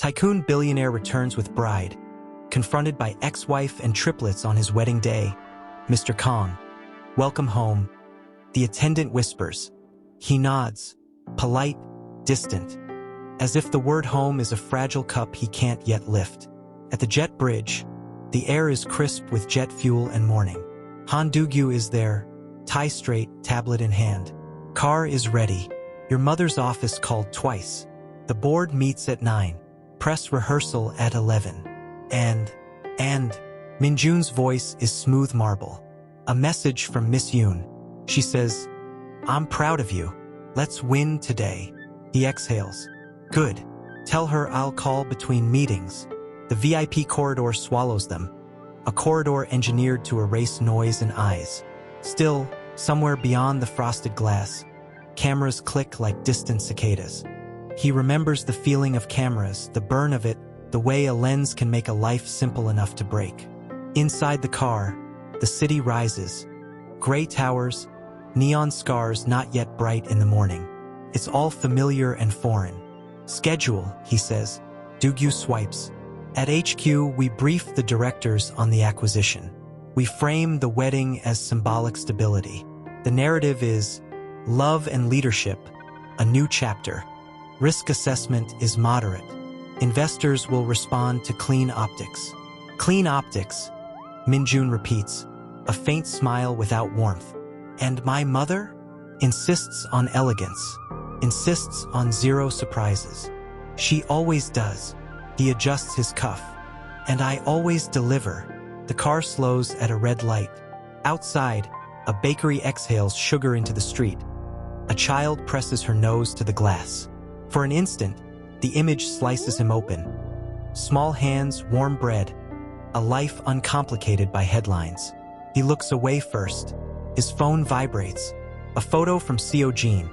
Tycoon Billionaire returns with bride, confronted by ex-wife and triplets on his wedding day. Mr. Kong, welcome home. The attendant whispers. He nods, polite, distant, as if the word home is a fragile cup he can't yet lift. At the jet bridge, the air is crisp with jet fuel and morning. Han Dugyu is there, tie straight, tablet in hand. Car is ready. Your mother's office called twice. The board meets at 9. Press rehearsal at 11. And Minjun's voice is smooth marble. A message from Miss Yoon. She says, I'm proud of you. Let's win today. He exhales. Good. Tell her I'll call between meetings. The VIP corridor swallows them. A corridor engineered to erase noise and eyes. Still, somewhere beyond the frosted glass, cameras click like distant cicadas. He remembers the feeling of cameras, the burn of it, the way a lens can make a life simple enough to break. Inside the car, the city rises. Gray towers, neon scars not yet bright in the morning. It's all familiar and foreign. Schedule, he says. Dugyu swipes. At HQ, we brief the directors on the acquisition. We frame the wedding as symbolic stability. The narrative is love and leadership, a new chapter. Risk assessment is moderate. Investors will respond to clean optics. Clean optics, Minjun repeats, a faint smile without warmth. And my mother insists on elegance, insists on zero surprises. She always does. He adjusts his cuff. And I always deliver. The car slows at a red light. Outside, a bakery exhales sugar into the street. A child presses her nose to the glass. For an instant, the image slices him open. Small hands, warm bread, a life uncomplicated by headlines. He looks away first. His phone vibrates. A photo from Co Jean.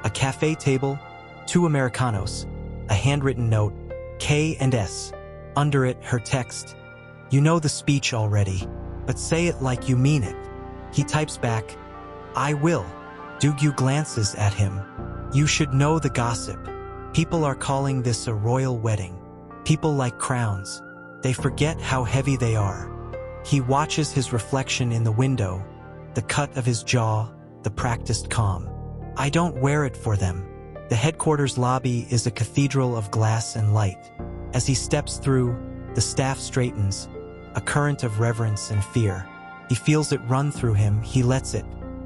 A cafe table, 2 Americanos, a handwritten note, K&S. Under it, her text. You know the speech already, but say it like you mean it. He types back, I will. Dugyu glances at him. You should know the gossip. People are calling this a royal wedding. People like crowns. They forget how heavy they are. He watches his reflection in the window, the cut of his jaw, the practiced calm. I don't wear it for them. The headquarters lobby is a cathedral of glass and light. As he steps through, the staff straightens, a current of reverence and fear. He feels it run through him, he lets it.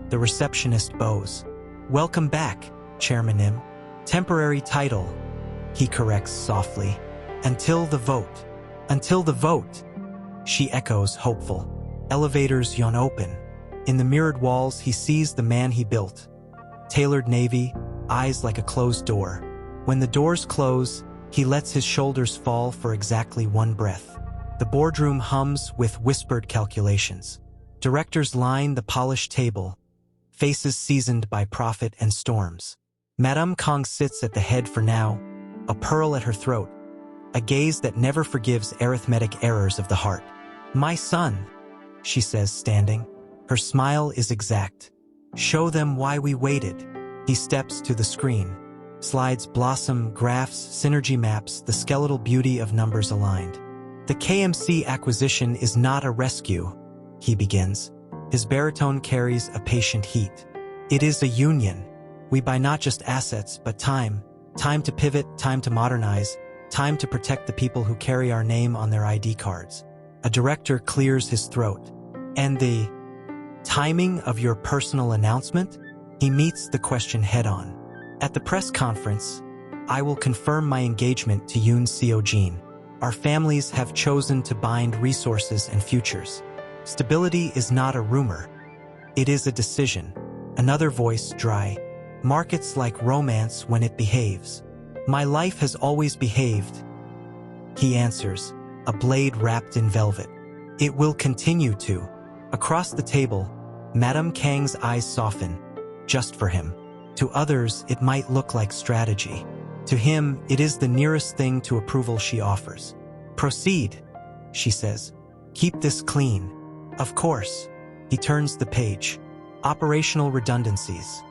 The receptionist bows. Welcome back, Chairman Im. Temporary title, he corrects softly. Until the vote. Until the vote, she echoes, hopeful. Elevators yawn open. In the mirrored walls, he sees the man he built. Tailored navy, eyes like a closed door. When the doors close, he lets his shoulders fall for exactly one breath. The boardroom hums with whispered calculations. Directors line the polished table, faces seasoned by profit and storms. Madame Kong sits at the head for now, a pearl at her throat, a gaze that never forgives arithmetic errors of the heart. My son, she says, standing. Her smile is exact. Show them why we waited. He steps to the screen. Slides blossom, graphs, synergy maps, the skeletal beauty of numbers aligned. The KMC acquisition is not a rescue, he begins. His baritone carries a patient heat. It is a union. We buy not just assets, but time. Time to pivot, time to modernize, time to protect the people who carry our name on their ID cards. A director clears his throat. And the timing of your personal announcement? He meets the question head-on. At the press conference, I will confirm my engagement to Yoon Seo-jin. Our families have chosen to bind resources and futures. Stability is not a rumor. It is a decision. Another voice, dry. Markets like romance when it behaves. My life has always behaved. He answers, a blade wrapped in velvet. It will continue to. Across the table, Madame Kang's eyes soften. Just for him. To others, it might look like strategy. To him, it is the nearest thing to approval she offers. Proceed, she says. Keep this clean. Of course. He turns the page. Operational redundancies.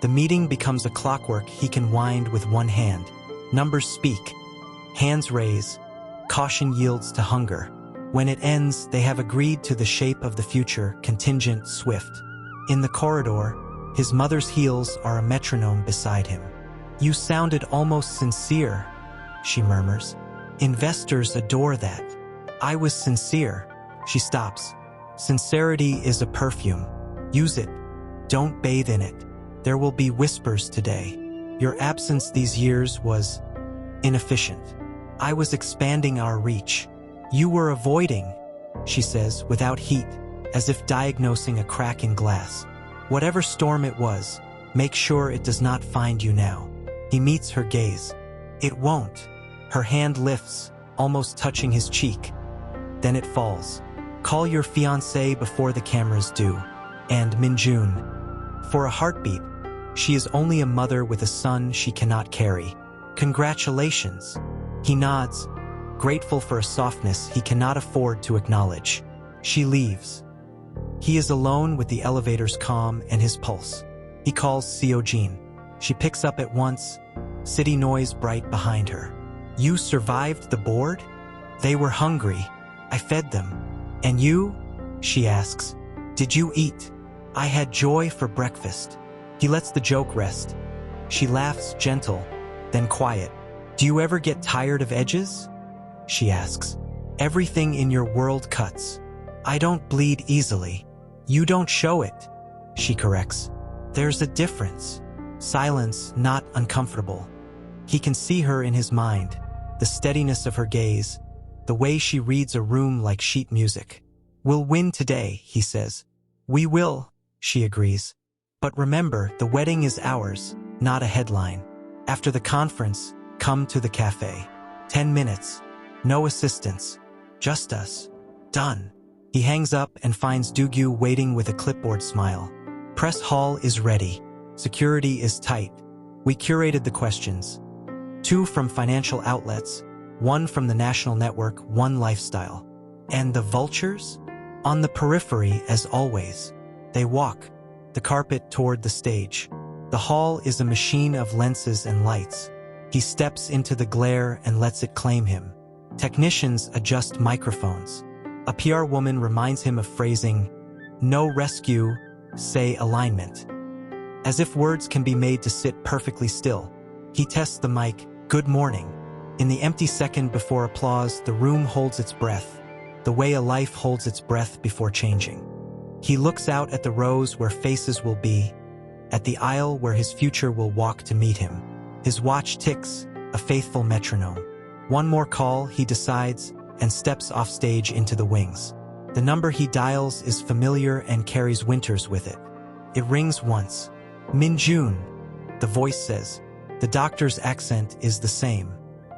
The meeting becomes a clockwork he can wind with one hand. Numbers speak. Hands raise. Caution yields to hunger. When it ends, they have agreed to the shape of the future, contingent, swift. In the corridor, his mother's heels are a metronome beside him. "You sounded almost sincere," she murmurs. "Investors adore that." "I was sincere." She stops. "Sincerity is a perfume. Use it. Don't bathe in it. There will be whispers today. Your absence these years was inefficient. I was expanding our reach. You were avoiding," she says, without heat, as if diagnosing a crack in glass. "Whatever storm it was, make sure it does not find you now." He meets her gaze. "It won't." Her hand lifts, almost touching his cheek. Then it falls. "Call your fiancé before the cameras do." And Minjun. For a heartbeat, she is only a mother with a son she cannot carry. "Congratulations." He nods, grateful for a softness he cannot afford to acknowledge. She leaves. He is alone with the elevator's calm and his pulse. He calls Seojin. She picks up at once, city noise bright behind her. "You survived the board?" "They were hungry. I fed them." "And you?" she asks. "Did you eat?" "I had joy for breakfast." He lets the joke rest. She laughs, gentle, then quiet. "Do you ever get tired of edges?" she asks. "Everything in your world cuts." "I don't bleed easily." "You don't show it," she corrects. "There's a difference." Silence, not uncomfortable. He can see her in his mind, the steadiness of her gaze, the way she reads a room like sheet music. "We'll win today," he says. "We will," she agrees. "But remember, the wedding is ours, not a headline." After the conference, come to the cafe. 10 minutes. No assistants. Just us. Done. He hangs up and finds Dugyu waiting with a clipboard smile. Press hall is ready. Security is tight. We curated the questions. 2 from financial outlets, 1 from the national network, 1 lifestyle. And the vultures? On the periphery, as always. They walk, the carpet toward the stage. The hall is a machine of lenses and lights. He steps into the glare and lets it claim him. Technicians adjust microphones. A PR woman reminds him of phrasing, "No rescue, say alignment." As if words can be made to sit perfectly still. He tests the mic, "Good morning." In the empty second before applause, the room holds its breath, the way a life holds its breath before changing. He looks out at the rows where faces will be, at the aisle where his future will walk to meet him. His watch ticks, a faithful metronome. One more call, he decides, and steps off stage into the wings. The number he dials is familiar and carries winters with it. It rings once. "Minjun," the voice says. The doctor's accent is the same.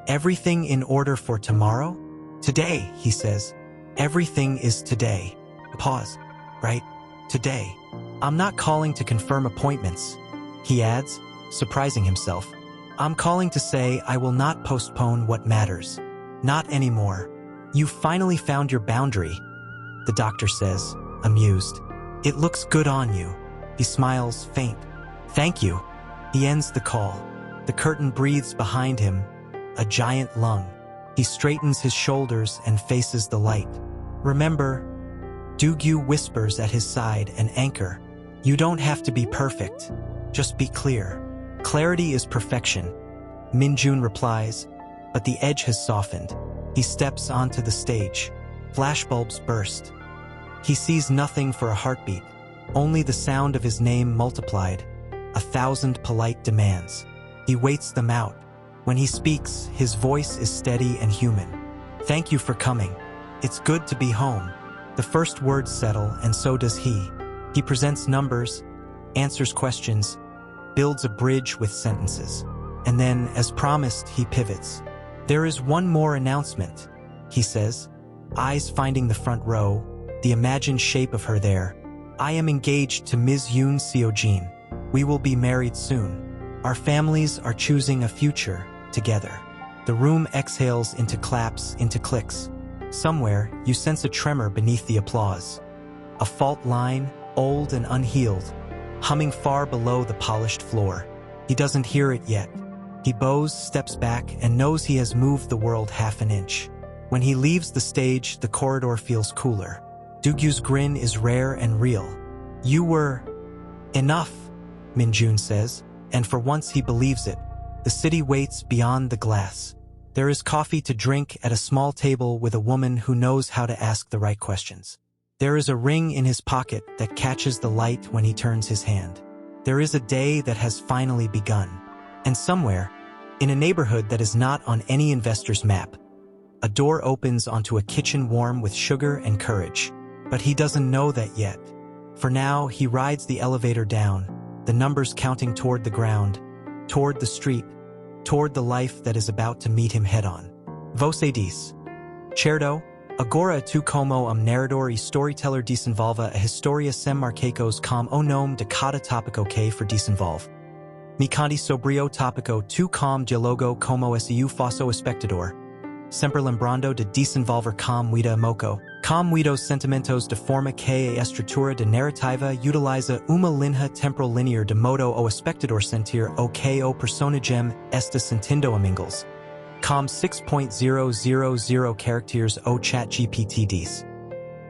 "Everything in order for tomorrow?" "Today," he says. "Everything is today." Pause. "Right? Today. I'm not calling to confirm appointments," he adds, surprising himself. "I'm calling to say I will not postpone what matters. Not anymore." "You finally found your boundary," the doctor says, amused. "It looks good on you." He smiles, faint. "Thank you." He ends the call. The curtain breathes behind him, a giant lung. He straightens his shoulders and faces the light. "Remember," Dugyu whispers at his side, "an anchor. You don't have to be perfect. Just be clear." "Clarity is perfection," Minjun replies, but the edge has softened. He steps onto the stage. Flashbulbs burst. He sees nothing for a heartbeat, only the sound of his name multiplied, 1,000 polite demands. He waits them out. When he speaks, his voice is steady and human. "Thank you for coming. It's good to be home." The first words settle, and so does he. He presents numbers, answers questions, builds a bridge with sentences. And then, as promised, he pivots. "There is one more announcement," he says, eyes finding the front row, the imagined shape of her there. "I am engaged to Ms. Yoon Seojin. We will be married soon. Our families are choosing a future together." The room exhales into claps, into clicks. Somewhere, you sense a tremor beneath the applause. A fault line, old and unhealed, humming far below the polished floor. He doesn't hear it yet. He bows, steps back, and knows he has moved the world half an inch. When he leaves the stage, the corridor feels cooler. Dugyu's grin is rare and real. "You were enough," Minjun says, and for once he believes it. The city waits beyond the glass. There is coffee to drink at a small table with a woman who knows how to ask the right questions. There is a ring in his pocket that catches the light when he turns his hand. There is a day that has finally begun. And somewhere, in a neighborhood that is not on any investor's map, a door opens onto a kitchen warm with sugar and courage. But he doesn't know that yet. For now, he rides the elevator down, the numbers counting toward the ground, toward the street, toward the life that is about to meet him head-on. Você diz. Certo, agora tu como narrador e storyteller desenvolva a historia sem marcacos com o nome de cada tópico que for desenvolve. Me conte sobre o tópico tu com dialogo como su faço espectador. Sempre lembrando de desenvolver com muita moco. Com muitos sentimentos de forma que a estrutura de narrativa utiliza uma linha temporal linear de modo o espectador sentir o que o personagem está sentindo amigos. Com 6.000 characters o chat GPT diz.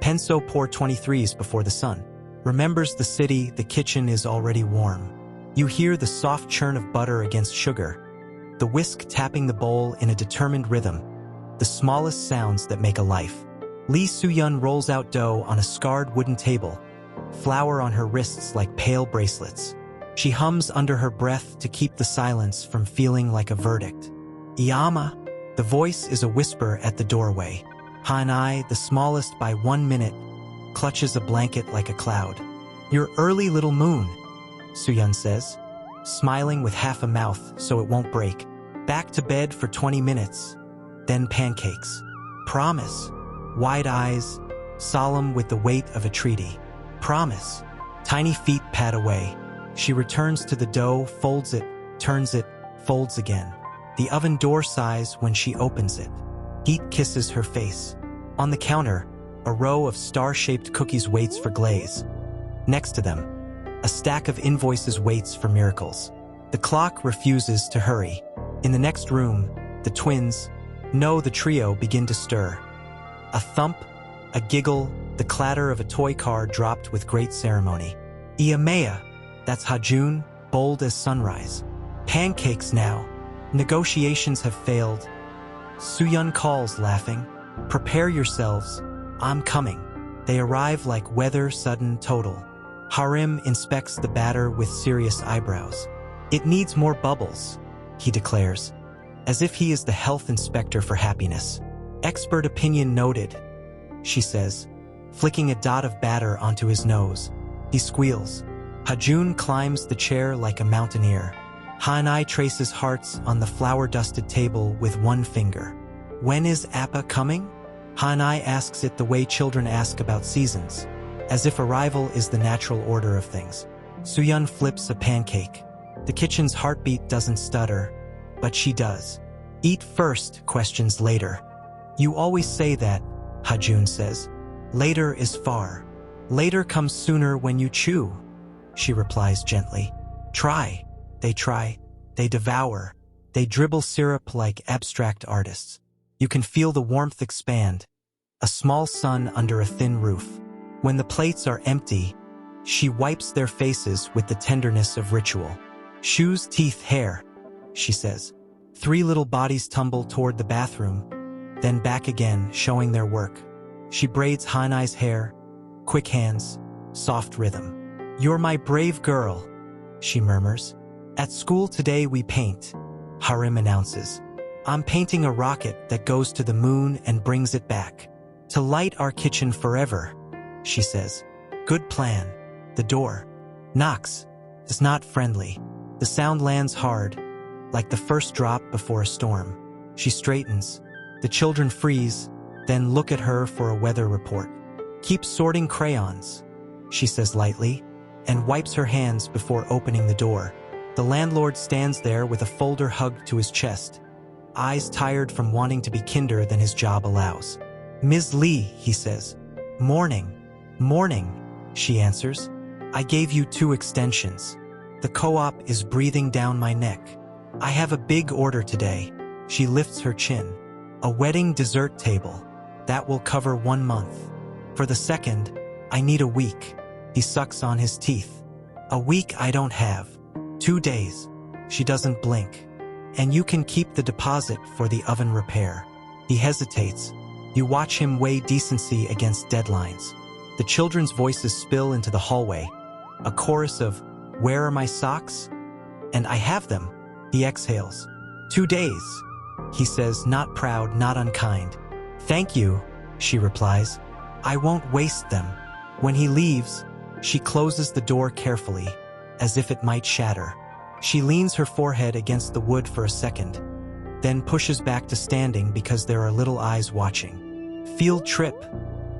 Penso por 23s before the sun. Remembers the city, the kitchen is already warm. You hear the soft churn of butter against sugar, the whisk tapping the bowl in a determined rhythm, the smallest sounds that make a life. Lee Soo-yun rolls out dough on a scarred wooden table, flour on her wrists like pale bracelets. She hums under her breath to keep the silence from feeling like a verdict. Iyama, the voice is a whisper at the doorway. Hanai, the smallest by 1 minute, clutches a blanket like a cloud. Your early little moon, Soo-yun says, smiling with half a mouth so it won't break. Back to bed for 20 minutes, then pancakes. Promise. Wide eyes, solemn with the weight of a treaty. Promise. Tiny feet pat away. She returns to the dough, folds it, turns it, folds again. The oven door sighs when she opens it. Heat kisses her face. On the counter, a row of star-shaped cookies waits for glaze. Next to them, a stack of invoices waits for miracles. The clock refuses to hurry. In the next room, the twins, no, the trio, begin to stir. A thump, a giggle, the clatter of a toy car dropped with great ceremony. Iamea, that's Hajun, bold as sunrise. Pancakes now. Negotiations have failed. Soo-yun calls, laughing. Prepare yourselves. I'm coming. They arrive like weather sudden total. Harim inspects the batter with serious eyebrows. It needs more bubbles, he declares, as if he is the health inspector for happiness. Expert opinion noted, she says, flicking a dot of batter onto his nose. He squeals. Hajun climbs the chair like a mountaineer. Hanai traces hearts on the flour-dusted table with one finger. When is Appa coming? Hanai asks it the way children ask about seasons, as if arrival is the natural order of things. Soo-yun flips a pancake. The kitchen's heartbeat doesn't stutter, but she does. Eat first, questions later. You always say that, Hajun says. Later is far. Later comes sooner when you chew, she replies gently. Try. They devour. They dribble syrup like abstract artists. You can feel the warmth expand. A small sun under a thin roof. When the plates are empty, she wipes their faces with the tenderness of ritual. Shoes, teeth, hair, she says. 3 little bodies tumble toward the bathroom, then back again, showing their work. She braids Hanai's hair, quick hands, soft rhythm. You're my brave girl, she murmurs. At school today we paint, Harim announces. I'm painting a rocket that goes to the moon and brings it back. To light our kitchen forever, she says. Good plan. The door knocks. It's not friendly. The sound lands hard, like the first drop before a storm. She straightens. The children freeze, then look at her for a weather report. Keep sorting crayons, she says lightly, and wipes her hands before opening the door. The landlord stands there with a folder hugged to his chest, eyes tired from wanting to be kinder than his job allows. Ms. Lee, he says. Morning, she answers. I gave you 2 extensions. The co-op is breathing down my neck. I have a big order today. She lifts her chin. A wedding dessert table. That will cover 1 month. For the second, I need a week. He sucks on his teeth. A week I don't have. 2 days. She doesn't blink. And you can keep the deposit for the oven repair. He hesitates. You watch him weigh decency against deadlines. The children's voices spill into the hallway. A chorus of, "Where are my socks?" "And I have them." He exhales. 2 days. He says, not proud, not unkind. "Thank you," she replies. "I won't waste them." When he leaves, she closes the door carefully, as if it might shatter. She leans her forehead against the wood for a second, then pushes back to standing because there are little eyes watching. "Field trip,"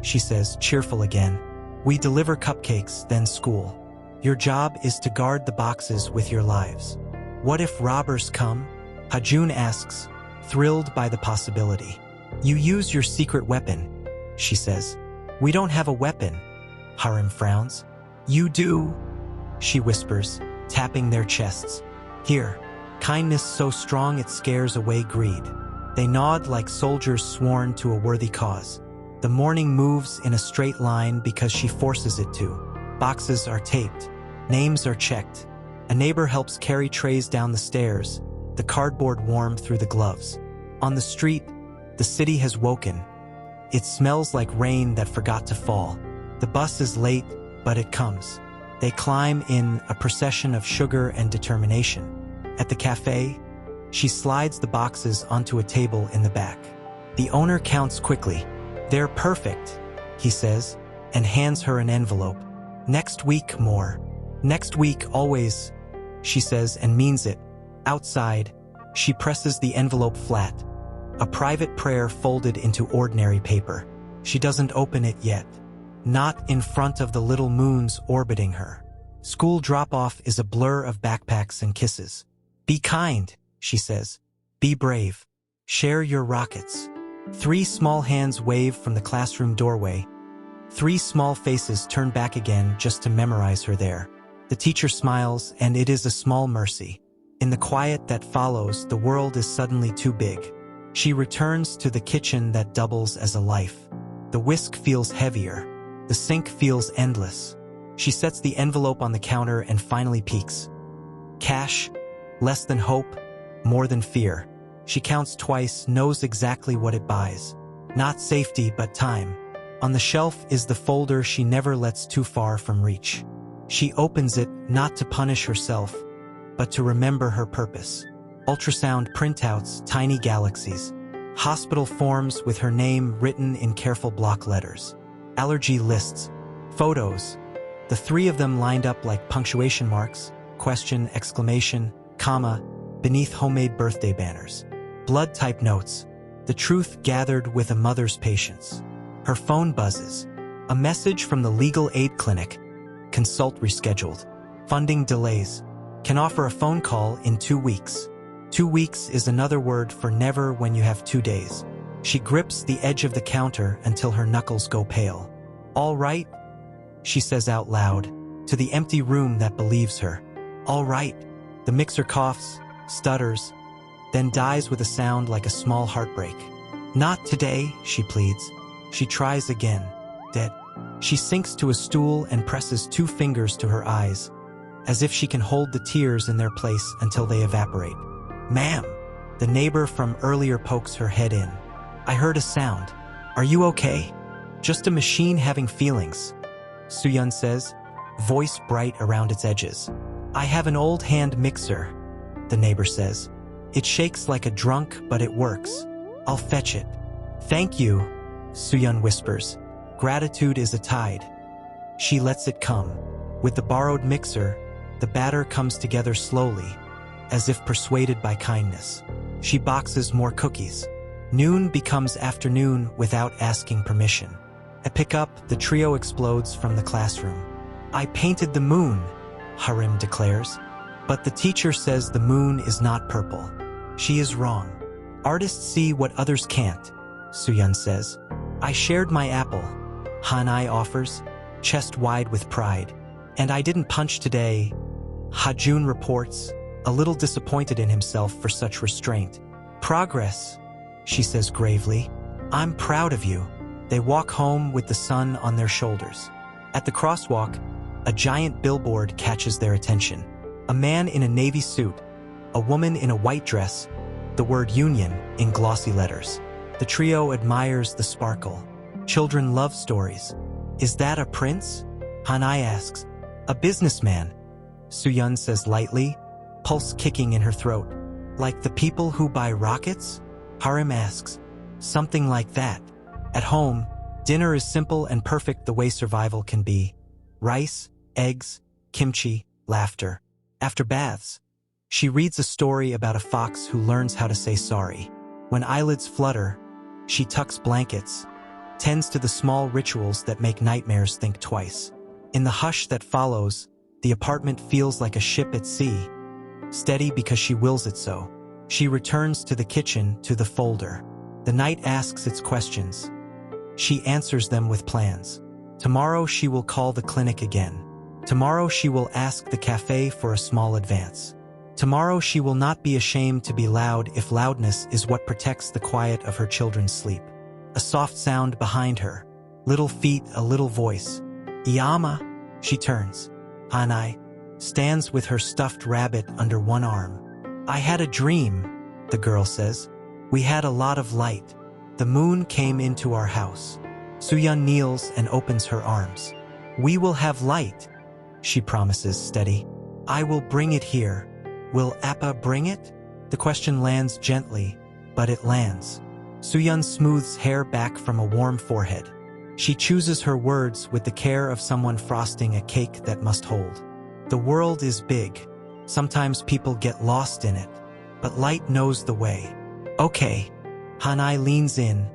she says, cheerful again. "We deliver cupcakes, then school. Your job is to guard the boxes with your lives." "What if robbers come?" Hajun asks, thrilled by the possibility. "You use your secret weapon," she says. "We don't have a weapon." Harim frowns. "You do," she whispers, tapping their chests. "Here, kindness so strong it scares away greed." They nod like soldiers sworn to a worthy cause. The morning moves in a straight line because she forces it to. Boxes are taped. Names are checked. A neighbor helps carry trays down the stairs, the cardboard warm through the gloves. On the street, the city has woken. It smells like rain that forgot to fall. The bus is late, but it comes. They climb in a procession of sugar and determination. At the cafe, she slides the boxes onto a table in the back. The owner counts quickly. "They're perfect," he says, and hands her an envelope. "Next week, more." "Next week, always," she says and means it. Outside, she presses the envelope flat. A private prayer folded into ordinary paper. She doesn't open it yet. Not in front of the little moons orbiting her. School drop-off is a blur of backpacks and kisses. "Be kind," she says. "Be brave. Share your rockets." 3 small hands wave from the classroom doorway. 3 small faces turn back again just to memorize her there. The teacher smiles, and it is a small mercy. In the quiet that follows, the world is suddenly too big. She returns to the kitchen that doubles as a life. The whisk feels heavier. The sink feels endless. She sets the envelope on the counter and finally peeks. Cash, less than hope, more than fear. She counts twice, knows exactly what it buys. Not safety, but time. On the shelf is the folder she never lets too far from reach. She opens it not to punish herself, but to remember her purpose. Ultrasound printouts, tiny galaxies. Hospital forms with her name written in careful block letters. Allergy lists. Photos. The 3 of them lined up like punctuation marks, question, exclamation, comma, beneath homemade birthday banners. Blood type notes. The truth gathered with a mother's patience. Her phone buzzes. A message from the legal aid clinic. Consult rescheduled. Funding delays. Can offer a phone call in 2 weeks. 2 weeks is another word for never when you have 2 days. She grips the edge of the counter until her knuckles go pale. "All right," she says out loud, to the empty room that believes her. "All right." The mixer coughs, stutters, then dies with a sound like a small heartbreak. "Not today," she pleads. She tries again. Dead. She sinks to a stool and presses 2 fingers to her eyes, as if she can hold the tears in their place until they evaporate. "Ma'am," the neighbor from earlier pokes her head in. "I heard a sound. Are you okay?" "Just a machine having feelings," Suyun says, voice bright around its edges. "I have an old hand mixer," the neighbor says. "It shakes like a drunk, but it works. I'll fetch it." "Thank you," Suyun whispers. Gratitude is a tide. She lets it come. With the borrowed mixer, the batter comes together slowly, as if persuaded by kindness. She boxes more cookies. Noon becomes afternoon without asking permission. At pickup, the trio explodes from the classroom. "I painted the moon," Harim declares. But the teacher says the moon is not purple. She is wrong. "Artists see what others can't," Suyun says. "I shared my apple," Hanai offers, chest wide with pride. "And I didn't punch today," Hajun reports, a little disappointed in himself for such restraint. "Progress," she says gravely. "I'm proud of you." They walk home with the sun on their shoulders. At the crosswalk, a giant billboard catches their attention. A man in a navy suit, a woman in a white dress, the word union in glossy letters. The trio admires the sparkle. Children love stories. "Is that a prince?" Hanai asks. "A businessman," Suyun says lightly, pulse kicking in her throat. "Like the people who buy rockets?" Harim asks. "Something like that." At home, dinner is simple and perfect the way survival can be. Rice, eggs, kimchi, laughter. After baths, she reads a story about a fox who learns how to say sorry. When eyelids flutter, she tucks blankets, tends to the small rituals that make nightmares think twice. In the hush that follows, the apartment feels like a ship at sea, steady because she wills it so. She returns to the kitchen, to the folder. The night asks its questions. She answers them with plans. Tomorrow she will call the clinic again. Tomorrow she will ask the cafe for a small advance. Tomorrow she will not be ashamed to be loud if loudness is what protects the quiet of her children's sleep. A soft sound behind her. Little feet, a little voice. "Iyama." She turns. Hanai stands with her stuffed rabbit under one arm. "I had a dream," the girl says. "We had a lot of light. The moon came into our house." Suyun kneels and opens her arms. "We will have light," she promises, steady. "I will bring it here." "Will Appa bring it?" The question lands gently, but it lands. Suyun smooths hair back from a warm forehead. She chooses her words with the care of someone frosting a cake that must hold. The world is big. Sometimes people get lost in it, but light knows the way. "Okay." Hanai leans in,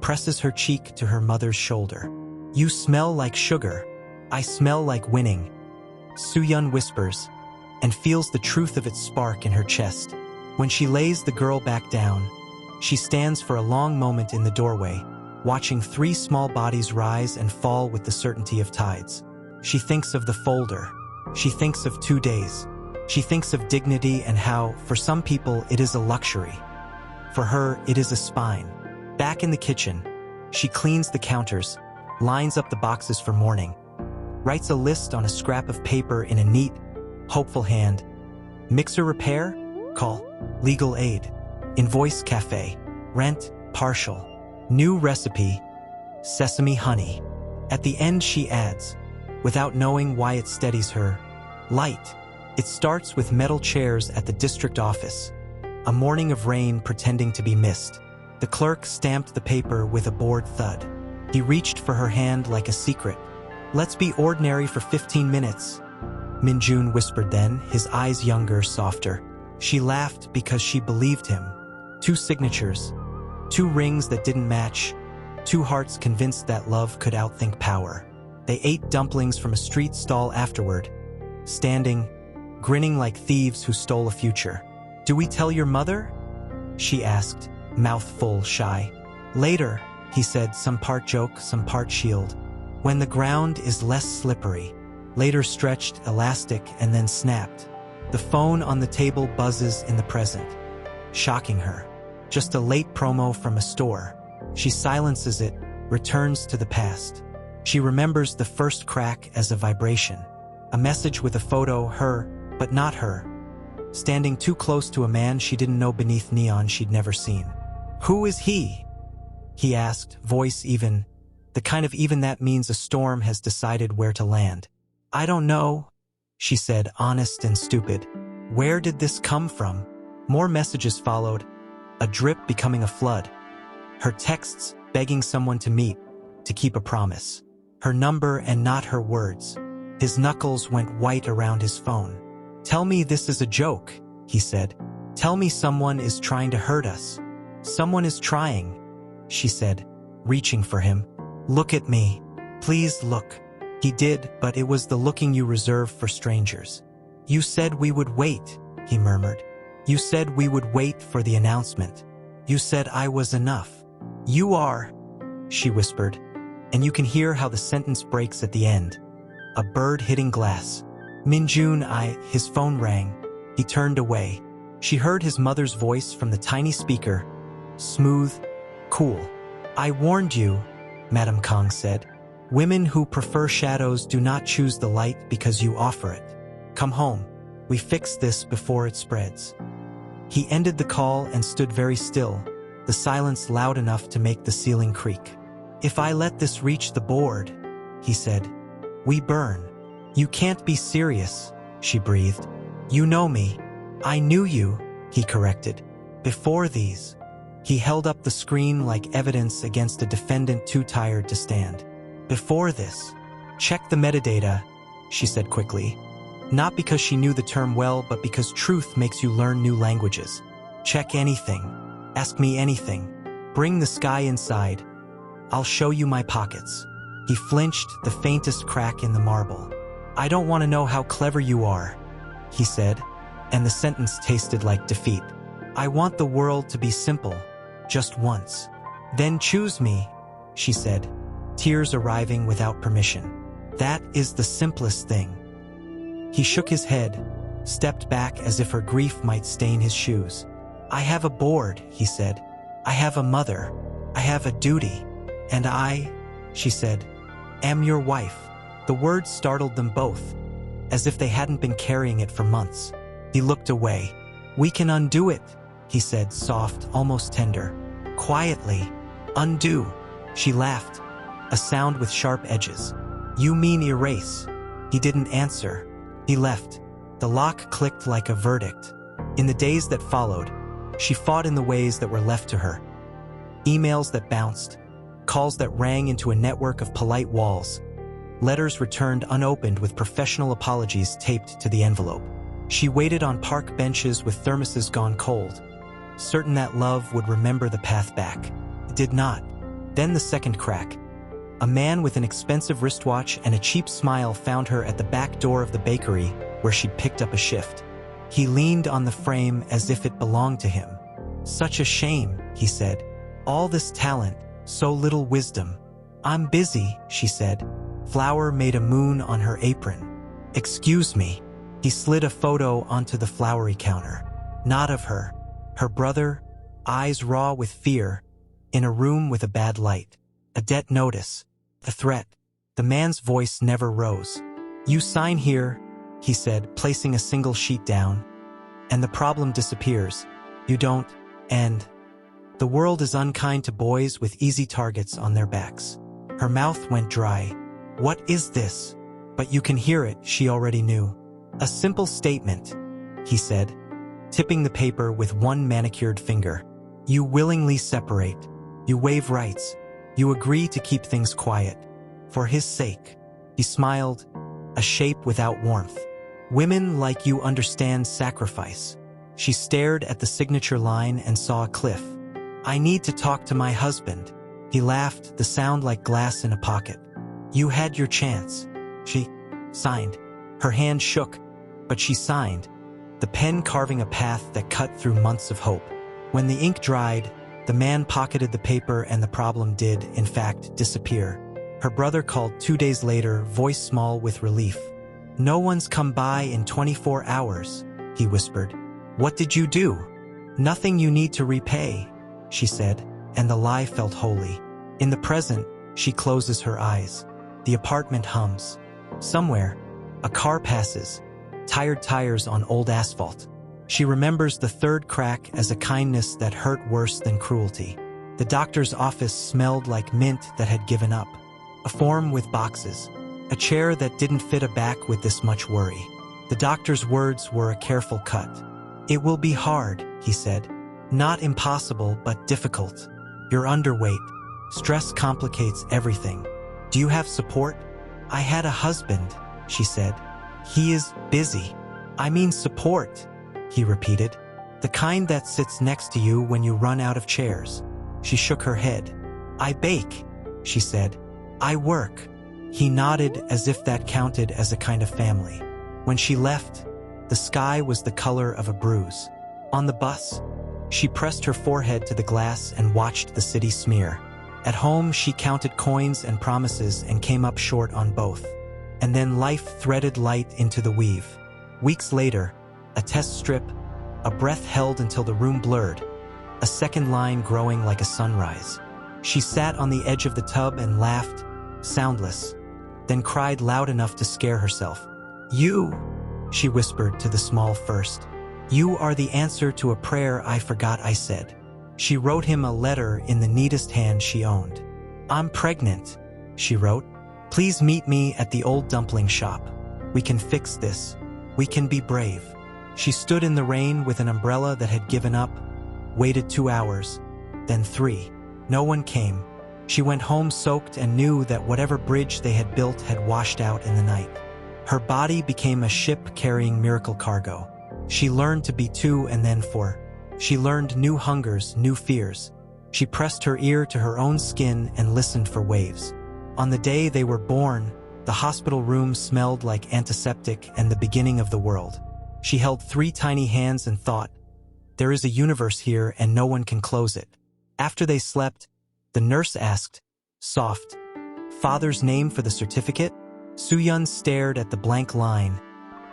presses her cheek to her mother's shoulder. "You smell like sugar. I smell like winning." Suyun whispers, and feels the truth of its spark in her chest. When she lays the girl back down, she stands for a long moment in the doorway, watching 3 small bodies rise and fall with the certainty of tides. She thinks of the folder. She thinks of 2 days. She thinks of dignity and how, for some people, it is a luxury. For her, it is a spine. Back in the kitchen, she cleans the counters, lines up the boxes for morning, writes a list on a scrap of paper in a neat, hopeful hand. Mixer repair? Call. Legal aid. Invoice cafe. Rent? Partial. New recipe? Sesame honey. At the end she adds, without knowing why it steadies her, light. It starts with metal chairs at the district office. A morning of rain pretending to be mist. The clerk stamped the paper with a bored thud. He reached for her hand like a secret. "Let's be ordinary for 15 minutes. Minjun whispered then, his eyes younger, softer. She laughed because she believed him. 2 signatures, 2 rings that didn't match, 2 hearts convinced that love could outthink power. They ate dumplings from a street stall afterward, standing, grinning like thieves who stole a future. "Do we tell your mother?" she asked, mouth full, shy. "Later," he said, some part joke, some part shield. "When the ground is less slippery." Later stretched, elastic, and then snapped. The phone on the table buzzes in the present, shocking her. Just a late promo from a store. She silences it, returns to the past. She remembers the first crack as a vibration. A message with a photo, her, but not her. Standing too close to a man she didn't know beneath neon she'd never seen. "Who is he?" he asked, voice even. The kind of even that means a storm has decided where to land. "I don't know," she said, honest and stupid. "Where did this come from?" More messages followed, a drip becoming a flood. Her texts begging someone to meet, to keep a promise. Her number and not her words. His knuckles went white around his phone. "Tell me this is a joke," he said. "Tell me someone is trying to hurt us." "Someone is trying," she said, reaching for him. "Look at me. Please look." He did, but it was the looking you reserve for strangers. "You said we would wait," he murmured. "You said we would wait for the announcement. You said I was enough." "You are," she whispered, and you can hear how the sentence breaks at the end. A bird hitting glass. Minjun, his phone rang. He turned away. She heard his mother's voice from the tiny speaker, smooth, cool. "I warned you," Madame Kong said. "Women who prefer shadows do not choose the light because you offer it. Come home. We fix this before it spreads." He ended the call and stood very still, the silence loud enough to make the ceiling creak. "If I let this reach the board," he said, "we burn." "You can't be serious," she breathed. "You know me." "I knew you," he corrected. "Before these." He held up the screen like evidence against a defendant too tired to stand. "Before this." "Check the metadata," she said quickly. Not because she knew the term well, but because truth makes you learn new languages. "Check anything. Ask me anything. Bring the sky inside. I'll show you my pockets." He flinched, the faintest crack in the marble. "I don't want to know how clever you are," he said, and the sentence tasted like defeat. "I want the world to be simple, just once." "Then choose me," she said, tears arriving without permission. "That is the simplest thing." He shook his head, stepped back as if her grief might stain his shoes. "I have a board," he said. "I have a mother. I have a duty. And I," she said, "am your wife." The words startled them both, as if they hadn't been carrying it for months. He looked away. "We can undo it," he said, soft, almost tender. "Quietly. Undo." She laughed, a sound with sharp edges. "You mean erase." He didn't answer. He left. The lock clicked like a verdict. In the days that followed, she fought in the ways that were left to her. Emails that bounced, calls that rang into a network of polite walls, letters returned unopened with professional apologies taped to the envelope. She waited on park benches with thermoses gone cold, certain that love would remember the path back. It did not. Then the second crack. A man with an expensive wristwatch and a cheap smile found her at the back door of the bakery where she'd picked up a shift. He leaned on the frame as if it belonged to him. "Such a shame," he said. "All this talent, so little wisdom." "I'm busy," she said. Flour made a moon on her apron. "Excuse me." He slid a photo onto the floury counter. Not of her. Her brother, eyes raw with fear, in a room with a bad light. A debt notice. A threat. The man's voice never rose. "You sign here," he said, placing a single sheet down, "and the problem disappears. You don't, and the world is unkind to boys with easy targets on their backs." Her mouth went dry. "What is this?" But you can hear it, she already knew. "A simple statement," he said, tipping the paper with one manicured finger. "You willingly separate. You waive rights. You agree to keep things quiet. For his sake." He smiled, a shape without warmth. "Women like you understand sacrifice." She stared at the signature line and saw a cliff. "I need to talk to my husband." He laughed, the sound like glass in a pocket. "You had your chance." She signed. Her hand shook, but she signed, the pen carving a path that cut through months of hope. When the ink dried, the man pocketed the paper and the problem did, in fact, disappear. Her brother called 2 days later, voice small with relief. "No one's come by in 24 hours, he whispered. "What did you do?" "Nothing you need to repay," she said, and the lie felt holy. In the present, she closes her eyes. The apartment hums. Somewhere, a car passes, tired tires on old asphalt. She remembers the third crack as a kindness that hurt worse than cruelty. The doctor's office smelled like mint that had given up. A form with boxes. A chair that didn't fit a back with this much worry. The doctor's words were a careful cut. "It will be hard," he said. "Not impossible, but difficult. You're underweight. Stress complicates everything. Do you have support?" "I had a husband," she said. "He is busy." "I mean support," he repeated. "The kind that sits next to you when you run out of chairs." She shook her head. "I bake," she said. "I work." He nodded as if that counted as a kind of family. When she left, the sky was the color of a bruise. On the bus, she pressed her forehead to the glass and watched the city smear. At home, she counted coins and promises and came up short on both. And then life threaded light into the weave. Weeks later, A test strip, a breath held until the room blurred, a second line growing like a sunrise. She sat on the edge of the tub and laughed, soundless, then cried loud enough to scare herself. "You," she whispered to the small first. "You are the answer to a prayer I forgot I said." She wrote him a letter in the neatest hand she owned. "I'm pregnant," she wrote. "Please meet me at the old dumpling shop. We can fix this. We can be brave." She stood in the rain with an umbrella that had given up, waited 2 hours, then 3. No one came. She went home soaked and knew that whatever bridge they had built had washed out in the night. Her body became a ship carrying miracle cargo. She learned to be 2 and then 4. She learned new hungers, new fears. She pressed her ear to her own skin and listened for waves. On the day they were born, the hospital room smelled like antiseptic and the beginning of the world. She held 3 tiny hands and thought, there is a universe here and no one can close it. After they slept, the nurse asked, soft, "Father's name for the certificate?" Soo-yun stared at the blank line,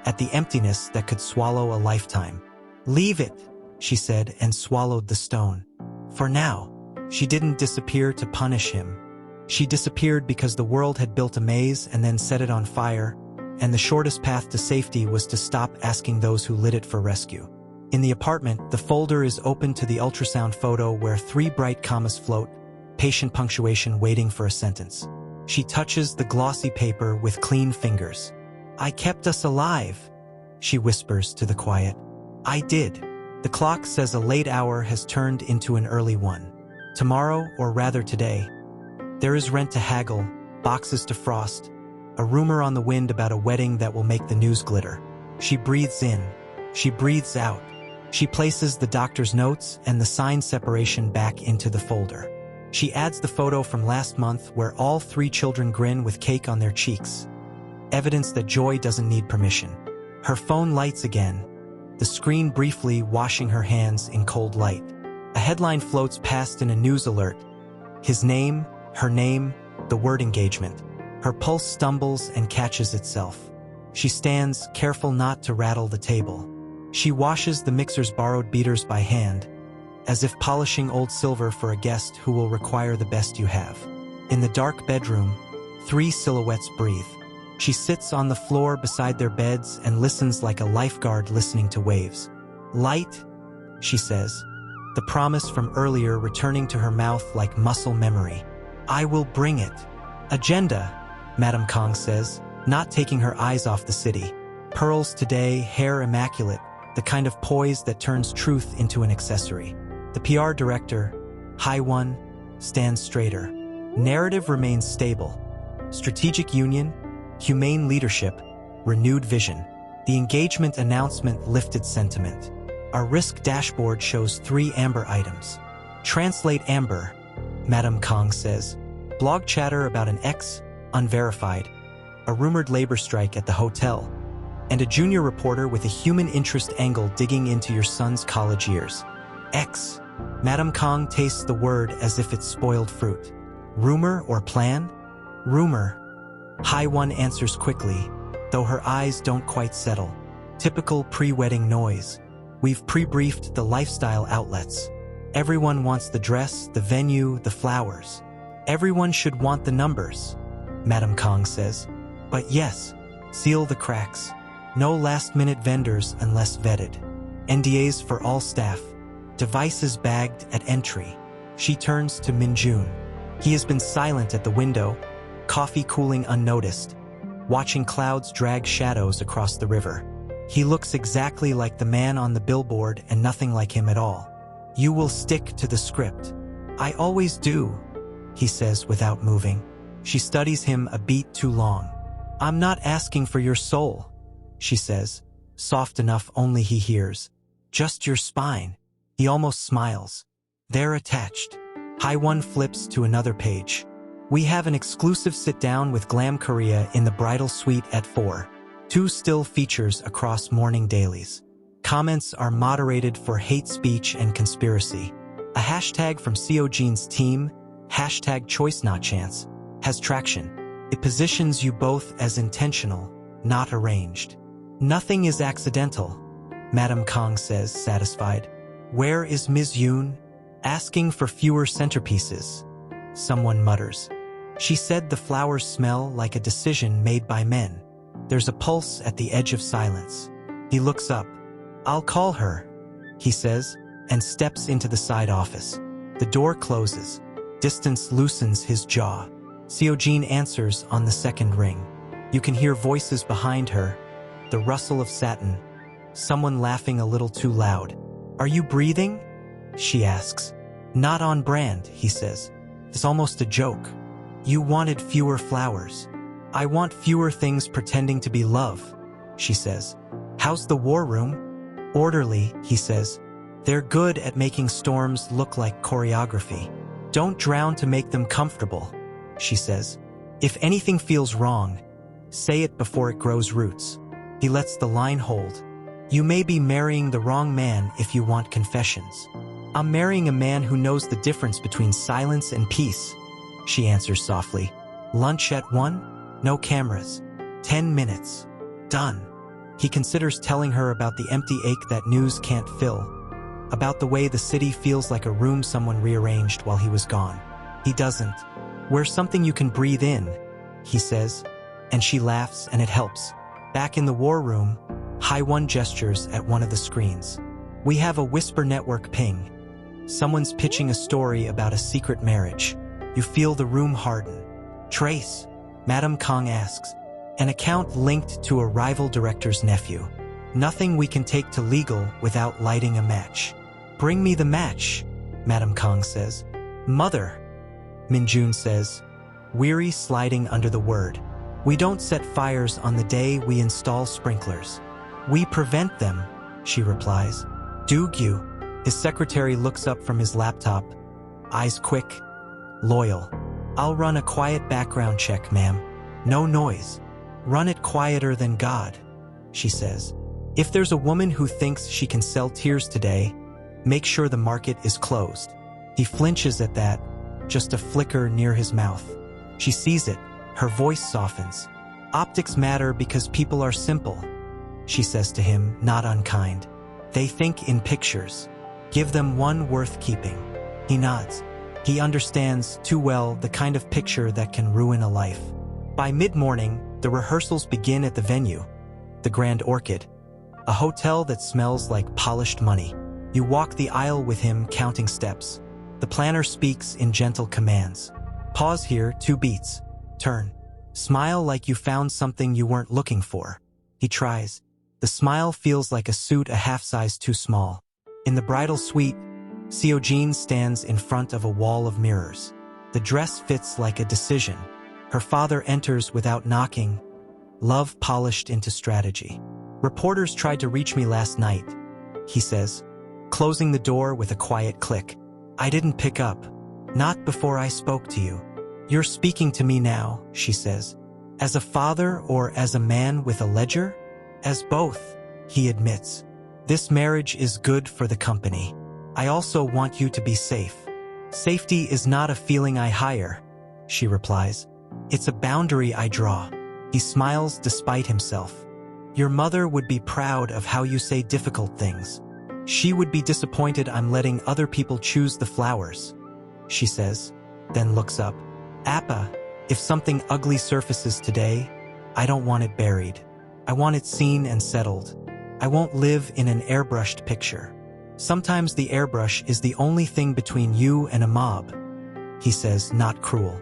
at the emptiness that could swallow a lifetime. "Leave it," she said, and swallowed the stone. For now, she didn't disappear to punish him. She disappeared because the world had built a maze and then set it on fire, and the shortest path to safety was to stop asking those who lit it for rescue. In the apartment, the folder is open to the ultrasound photo where 3 bright commas float, patient punctuation waiting for a sentence. She touches the glossy paper with clean fingers. "I kept us alive," she whispers to the quiet. "I did." The clock says a late hour has turned into an early one. Tomorrow, or rather today, there is rent to haggle, boxes to frost, a rumor on the wind about a wedding that will make the news glitter. She breathes in. She breathes out. She places the doctor's notes and the signed separation back into the folder. She adds the photo from last month where all 3 children grin with cake on their cheeks. Evidence that joy doesn't need permission. Her phone lights again, the screen briefly washing her hands in cold light. A headline floats past in a news alert. His name, her name, the word engagement. Her pulse stumbles and catches itself. She stands, careful not to rattle the table. She washes the mixer's borrowed beaters by hand, as if polishing old silver for a guest who will require the best you have. In the dark bedroom, 3 silhouettes breathe. She sits on the floor beside their beds and listens like a lifeguard listening to waves. "Light," she says, the promise from earlier returning to her mouth like muscle memory. "I will bring it." "Agenda," Madame Kong says, not taking her eyes off the city. Pearls today, hair immaculate, the kind of poise that turns truth into an accessory. The PR director, Hai-won, stands straighter. Narrative remains stable. Strategic union, humane leadership, renewed vision. The engagement announcement lifted sentiment. Our risk dashboard shows 3 amber items. Translate amber, Madame Kong says. Blog chatter about an ex, unverified, a rumored labor strike at the hotel, and a junior reporter with a human interest angle digging into your son's college years. X. Madame Kong tastes the word as if it's spoiled fruit. Rumor or plan? Rumor. Hai-won answers quickly, though her eyes don't quite settle. Typical pre-wedding noise. We've pre-briefed the lifestyle outlets. Everyone wants the dress, the venue, the flowers. Everyone should want the numbers, Madame Kong says. But yes, seal the cracks. No last-minute vendors unless vetted. NDAs for all staff. Devices bagged at entry. She turns to Min-jun. He has been silent at the window, coffee cooling unnoticed, watching clouds drag shadows across the river. He looks exactly like the man on the billboard and nothing like him at all. "You will stick to the script." "I always do," he says without moving. She studies him a beat too long. "I'm not asking for your soul," she says, soft enough only he hears. "Just your spine." He almost smiles. They're attached. Hai-won flips to another page. "We have an exclusive sit-down with Glam Korea in the bridal suite at 4. 2 still features across morning dailies. Comments are moderated for hate speech and conspiracy. A hashtag from Seojin's team, #ChoiceNotChance, has traction. It positions you both as intentional, not arranged. Nothing is accidental. Madame Kong says, satisfied. Where is Ms. Yoon? Asking for fewer centerpieces. Someone mutters. She said the flowers smell like a decision made by men. There's a pulse at the edge of silence. He looks up. I'll call her, he says, and steps into the side office. The door closes. Distance loosens his jaw. Seojin answers on the second ring. You can hear voices behind her, the rustle of satin. Someone laughing a little too loud. Are you breathing? She asks. Not on brand, he says. It's almost a joke. You wanted fewer flowers. I want fewer things pretending to be love, she says. How's the war room? Orderly, he says. They're good at making storms look like choreography. Don't drown to make them comfortable, she says. If anything feels wrong, say it before it grows roots. He lets the line hold. You may be marrying the wrong man if you want confessions. I'm marrying a man who knows the difference between silence and peace, she answers softly. Lunch at 1? No cameras. 10 minutes. Done. He considers telling her about the empty ache that news can't fill, about the way the city feels like a room someone rearranged while he was gone. He doesn't. We're something you can breathe in, he says, and she laughs and it helps. Back in the war room, Hai-Won gestures at one of the screens. We have a whisper network ping. Someone's pitching a story about a secret marriage. You feel the room harden. Trace, Madame Kong asks. An account linked to a rival director's nephew. Nothing we can take to legal without lighting a match. Bring me the match, Madame Kong says. Mother, Minjun says, weary sliding under the word. We don't set fires on the day we install sprinklers. We prevent them, she replies. Dugyu. His secretary looks up from his laptop, eyes quick, loyal. I'll run a quiet background check, ma'am. No noise. Run it quieter than God, she says. If there's a woman who thinks she can sell tears today, make sure the market is closed. He flinches at that, just a flicker near his mouth. She sees it, her voice softens. Optics matter because people are simple, she says to him, not unkind. They think in pictures. Give them one worth keeping. He nods. He understands too well the kind of picture that can ruin a life. By mid-morning, the rehearsals begin at the venue, the Grand Orchid, a hotel that smells like polished money. You walk the aisle with him, counting steps. The planner speaks in gentle commands. Pause here, 2 beats. Turn. Smile like you found something you weren't looking for. He tries. The smile feels like a suit a half size too small. In the bridal suite, Seojin stands in front of a wall of mirrors. The dress fits like a decision. Her father enters without knocking, love polished into strategy. Reporters tried to reach me last night, he says, closing the door with a quiet click. I didn't pick up. Not before I spoke to you. You're speaking to me now, she says. As a father or as a man with a ledger? As both, he admits. This marriage is good for the company. I also want you to be safe. Safety is not a feeling I hire, she replies. It's a boundary I draw. He smiles despite himself. Your mother would be proud of how you say difficult things. She would be disappointed I'm letting other people choose the flowers, she says, then looks up. Appa, if something ugly surfaces today, I don't want it buried. I want it seen and settled. I won't live in an airbrushed picture. Sometimes the airbrush is the only thing between you and a mob, he says, not cruel.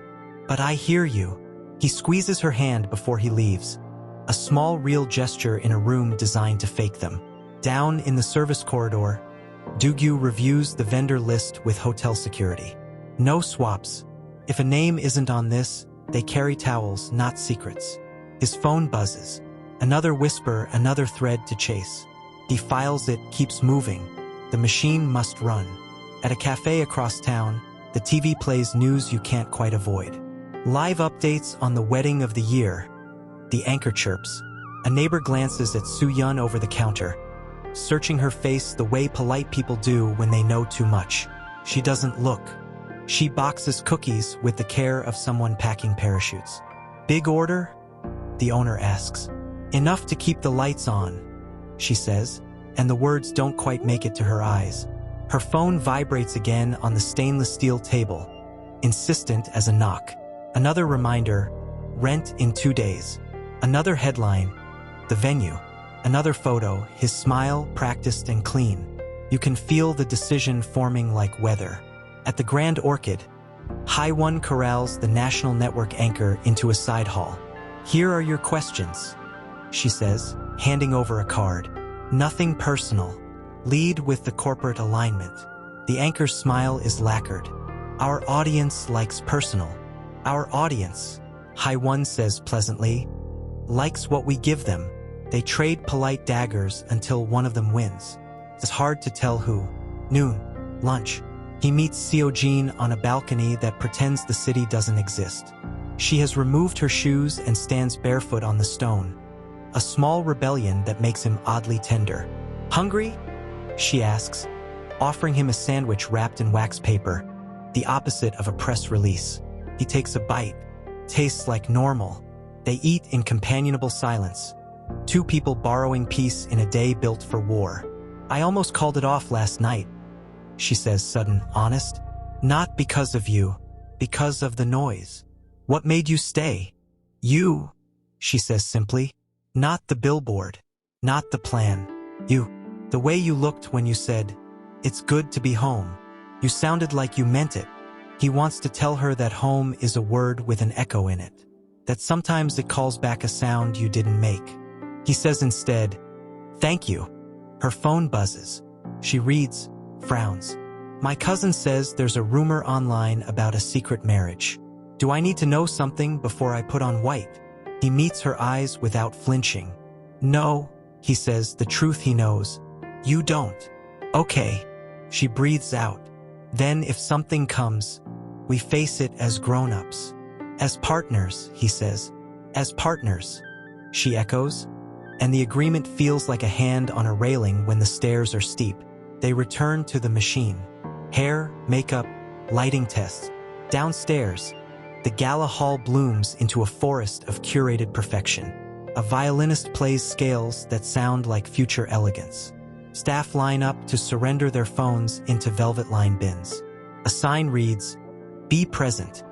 But I hear you. He squeezes her hand before he leaves. A small real gesture in a room designed to fake them. Down in the service corridor, Dugyu reviews the vendor list with hotel security. No swaps. If a name isn't on this, they carry towels, not secrets. His phone buzzes. Another whisper, another thread to chase. He files it, keeps moving. The machine must run. At a cafe across town, the TV plays news you can't quite avoid. Live updates on the wedding of the year. The anchor chirps. A neighbor glances at Soo-Yun over the counter, searching her face the way polite people do when they know too much. She doesn't look. She boxes cookies with the care of someone packing parachutes. Big order? The owner asks. Enough to keep the lights on, she says, and the words don't quite make it to her eyes. Her phone vibrates again on the stainless steel table, insistent as a knock. Another reminder, rent in 2 days. Another headline, the venue. Another photo, his smile, practiced and clean. You can feel the decision forming like weather. At the Grand Orchid, High-One corrals the national network anchor into a side hall. Here are your questions, she says, handing over a card. Nothing personal. Lead with the corporate alignment. The anchor's smile is lacquered. Our audience likes personal. Our audience, High-One says pleasantly, likes what we give them. They trade polite daggers until one of them wins. It's hard to tell who. Noon. Lunch. He meets Seo Jean on a balcony that pretends the city doesn't exist. She has removed her shoes and stands barefoot on the stone. A small rebellion that makes him oddly tender. Hungry? She asks, offering him a sandwich wrapped in wax paper, the opposite of a press release. He takes a bite. Tastes like normal. They eat in companionable silence. Two people borrowing peace in a day built for war. I almost called it off last night, she says, sudden, honest. Not because of you, because of the noise. What made you stay? You, she says simply. Not the billboard, not the plan. You. The way you looked when you said, it's good to be home. You sounded like you meant it. He wants to tell her that home is a word with an echo in it, that sometimes it calls back a sound you didn't make. He says instead, thank you. Her phone buzzes. She reads, frowns. My cousin says there's a rumor online about a secret marriage. Do I need to know something before I put on white? He meets her eyes without flinching. No, he says, the truth he knows. You don't. Okay. She breathes out. Then if something comes, we face it as grown-ups. As partners, he says. As partners, she echoes. And the agreement feels like a hand on a railing when the stairs are steep. They return to the machine. Hair, makeup, lighting tests. Downstairs, the gala hall blooms into a forest of curated perfection. A violinist plays scales that sound like future elegance. Staff line up to surrender their phones into velvet-lined bins. A sign reads, be present.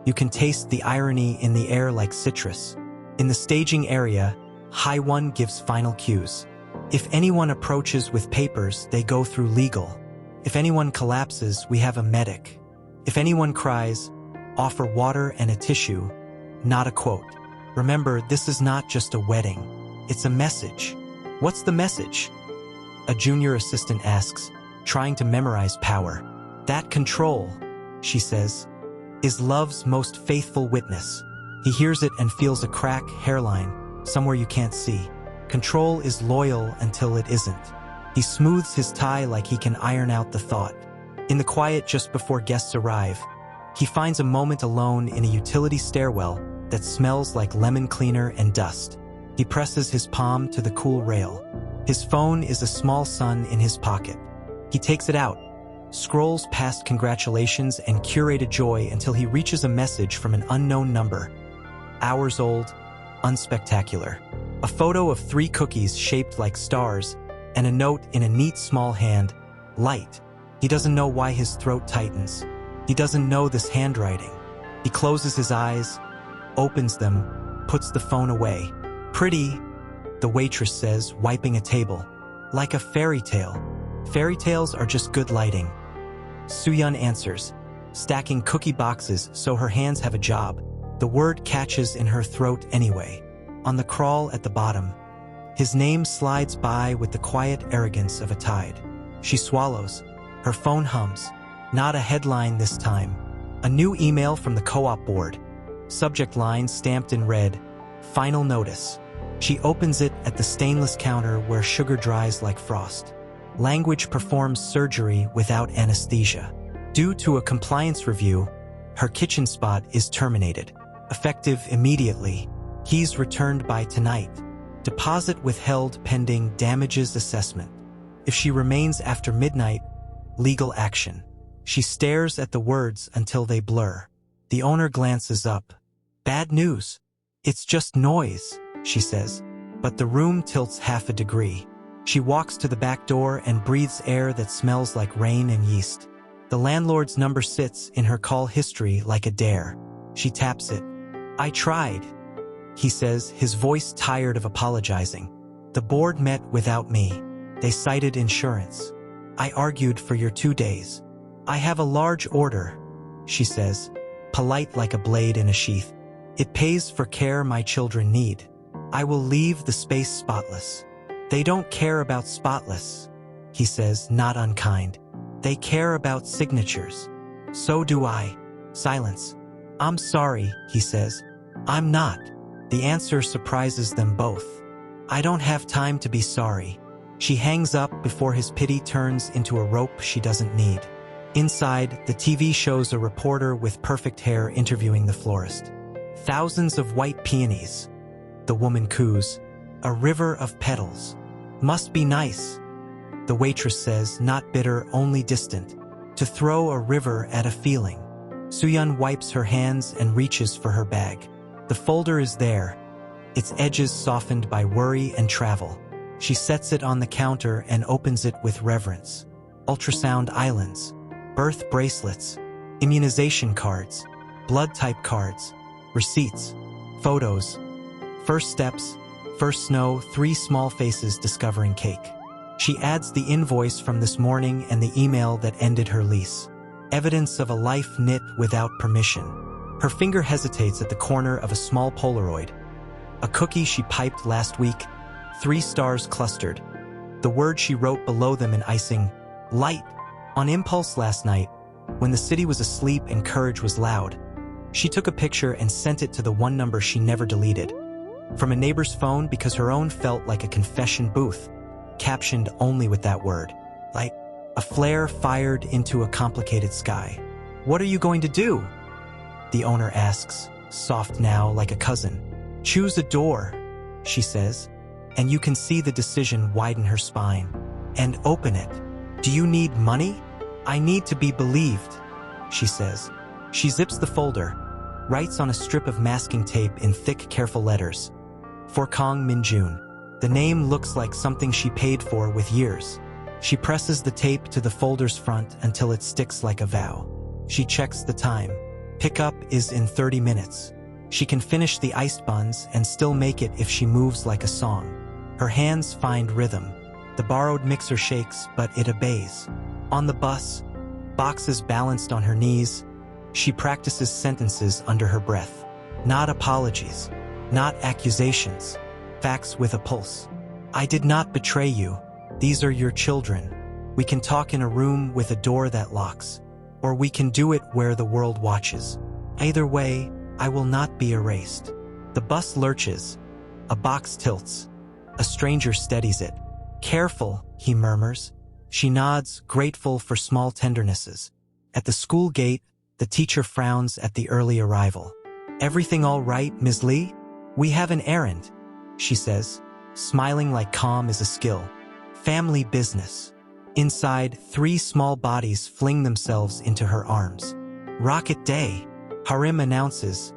You can taste the irony in the air like citrus. In the staging area, High-One gives final cues. If anyone approaches with papers, they go through legal. If anyone collapses, we have a medic. If anyone cries, offer water and a tissue, not a quote. Remember, this is not just a wedding. It's a message. What's the message? A junior assistant asks, trying to memorize power. That control, she says, is love's most faithful witness. He hears it and feels a crack hairline, somewhere you can't see. Control is loyal until it isn't. He smooths his tie like he can iron out the thought. In the quiet just before guests arrive, he finds a moment alone in a utility stairwell that smells like lemon cleaner and dust. He presses his palm to the cool rail. His phone is a small sun in his pocket. He takes it out, scrolls past congratulations and curated joy until he reaches a message from an unknown number. Hours old, unspectacular. A photo of 3 cookies shaped like stars and a note in a neat small hand, light. He doesn't know why his throat tightens. He doesn't know this handwriting. He closes his eyes, opens them, puts the phone away. Pretty, the waitress says, wiping a table. Like a fairy tale. Fairy tales are just good lighting. Soo-Yun answers, stacking cookie boxes so her hands have a job. The word catches in her throat anyway. On the crawl at the bottom, his name slides by with the quiet arrogance of a tide. She swallows. Her phone hums. Not a headline this time. A new email from the co-op board. Subject line stamped in red. Final notice. She opens it at the stainless counter where sugar dries like frost. Language performs surgery without anesthesia. Due to a compliance review, her kitchen spot is terminated. Effective immediately. Keys returned by tonight. Deposit withheld pending damages assessment. If she remains after midnight, legal action. She stares at the words until they blur. The owner glances up. Bad news. It's just noise, she says, but the room tilts half a degree. She walks to the back door and breathes air that smells like rain and yeast. The landlord's number sits in her call history like a dare. She taps it. "I tried," he says, his voice tired of apologizing. "The board met without me. They cited insurance. I argued for your 2 days. I have a large order," she says, polite like a blade in a sheath. "It pays for care my children need. I will leave the space spotless." "They don't care about spotless," he says, not unkind. "They care about signatures." "So do I." Silence. "I'm sorry," he says. "I'm not." The answer surprises them both. "I don't have time to be sorry." She hangs up before his pity turns into a rope she doesn't need. Inside, the TV shows a reporter with perfect hair interviewing the florist. "Thousands of white peonies," the woman coos. "A river of petals. Must be nice." The waitress says, not bitter, only distant. "To throw a river at a feeling." Suyun wipes her hands and reaches for her bag. The folder is there, its edges softened by worry and travel. She sets it on the counter and opens it with reverence. Ultrasound islands, birth bracelets, immunization cards, blood type cards, receipts, photos. First steps, first snow, 3 small faces discovering cake. She adds the invoice from this morning and the email that ended her lease. Evidence of a life knit without permission. Her finger hesitates at the corner of a small Polaroid. A cookie she piped last week, 3 stars clustered. The word she wrote below them in icing, "Light." On impulse last night, when the city was asleep and courage was loud, she took a picture and sent it to the one number she never deleted. From a neighbor's phone because her own felt like a confession booth, captioned only with that word. Light. A flare fired into a complicated sky. "What are you going to do?" the owner asks, soft now like a cousin. "Choose a door," she says, and you can see the decision widen her spine. "And open it." "Do you need money?" "I need to be believed," she says. She zips the folder, writes on a strip of masking tape in thick, careful letters. "For Kong Min-jun." The name looks like something she paid for with years. She presses the tape to the folder's front until it sticks like a vow. She checks the time. Pickup is in 30 minutes. She can finish the iced buns and still make it if she moves like a song. Her hands find rhythm. The borrowed mixer shakes, but it obeys. On the bus, boxes balanced on her knees, she practices sentences under her breath. Not apologies, not accusations, facts with a pulse. "I did not betray you. These are your children. We can talk in a room with a door that locks, or we can do it where the world watches. Either way, I will not be erased." The bus lurches. A box tilts. A stranger steadies it. "Careful," he murmurs. She nods, grateful for small tendernesses. At the school gate, the teacher frowns at the early arrival. "Everything all right, Ms. Lee? We have an errand," she says, smiling like calm is a skill. "Family business." Inside, 3 small bodies fling themselves into her arms. "Rocket Day," Harim announces,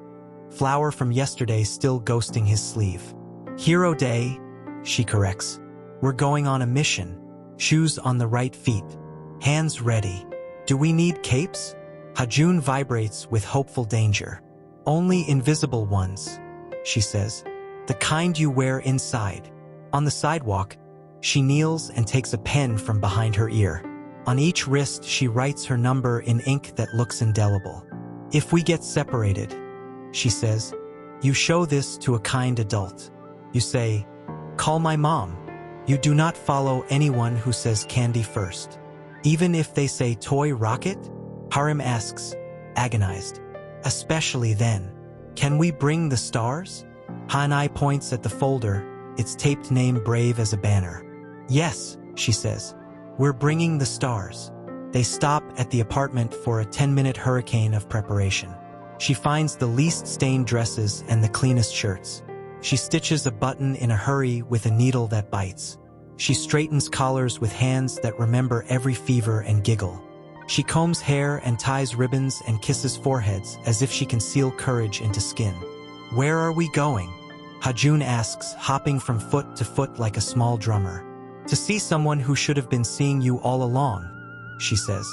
flower from yesterday still ghosting his sleeve. "Hero Day," she corrects. "We're going on a mission. Shoes on the right feet. Hands ready. Do we need capes?" Hajun vibrates with hopeful danger. "Only invisible ones," she says. "The kind you wear inside." On the sidewalk, she kneels and takes a pen from behind her ear. On each wrist, she writes her number in ink that looks indelible. "If we get separated," she says, "you show this to a kind adult. You say, 'Call my mom.' You do not follow anyone who says candy first. Even if they say toy rocket?" Harim asks, agonized. "Especially then. Can we bring the stars?" Hanai points at the folder, its taped name brave as a banner. "Yes," she says. "We're bringing the stars." They stop at the apartment for a 10-minute hurricane of preparation. She finds the least stained dresses and the cleanest shirts. She stitches a button in a hurry with a needle that bites. She straightens collars with hands that remember every fever and giggle. She combs hair and ties ribbons and kisses foreheads as if she can seal courage into skin. "Where are we going?" Hajun asks, hopping from foot to foot like a small drummer. To see someone who should have been seeing you all along, she says.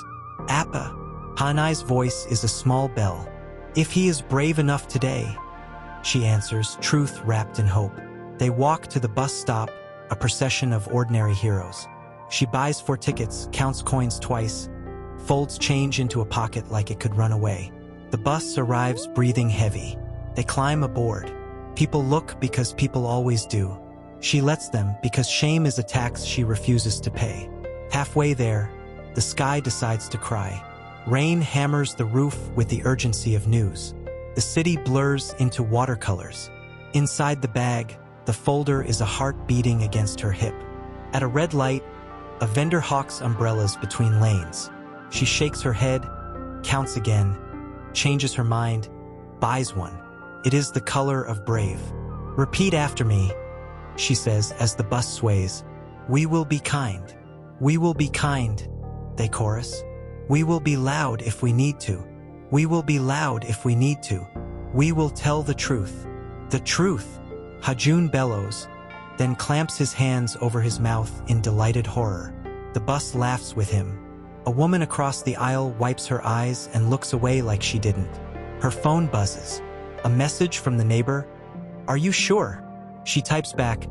Appa. Hanai's voice is a small bell. If he is brave enough today, she answers, truth wrapped in hope. They walk to the bus stop, a procession of ordinary heroes. She buys 4 tickets, counts coins twice, folds change into a pocket like it could run away. The bus arrives breathing heavy. They climb aboard. People look because people always do. She lets them because shame is a tax she refuses to pay. Halfway there, the sky decides to cry. Rain hammers the roof with the urgency of news. The city blurs into watercolors. Inside the bag, the folder is a heart beating against her hip. At a red light, a vendor hawks umbrellas between lanes. She shakes her head, counts again, changes her mind, buys one. It is the color of brave. Repeat after me, she says as the bus sways. We will be kind. We will be kind, they chorus. We will be loud if we need to. We will be loud if we need to. We will tell the truth. The truth, Hajun bellows, then clamps his hands over his mouth in delighted horror. The bus laughs with him. A woman across the aisle wipes her eyes and looks away like she didn't. Her phone buzzes. A message from the neighbor. Are you sure? She types back,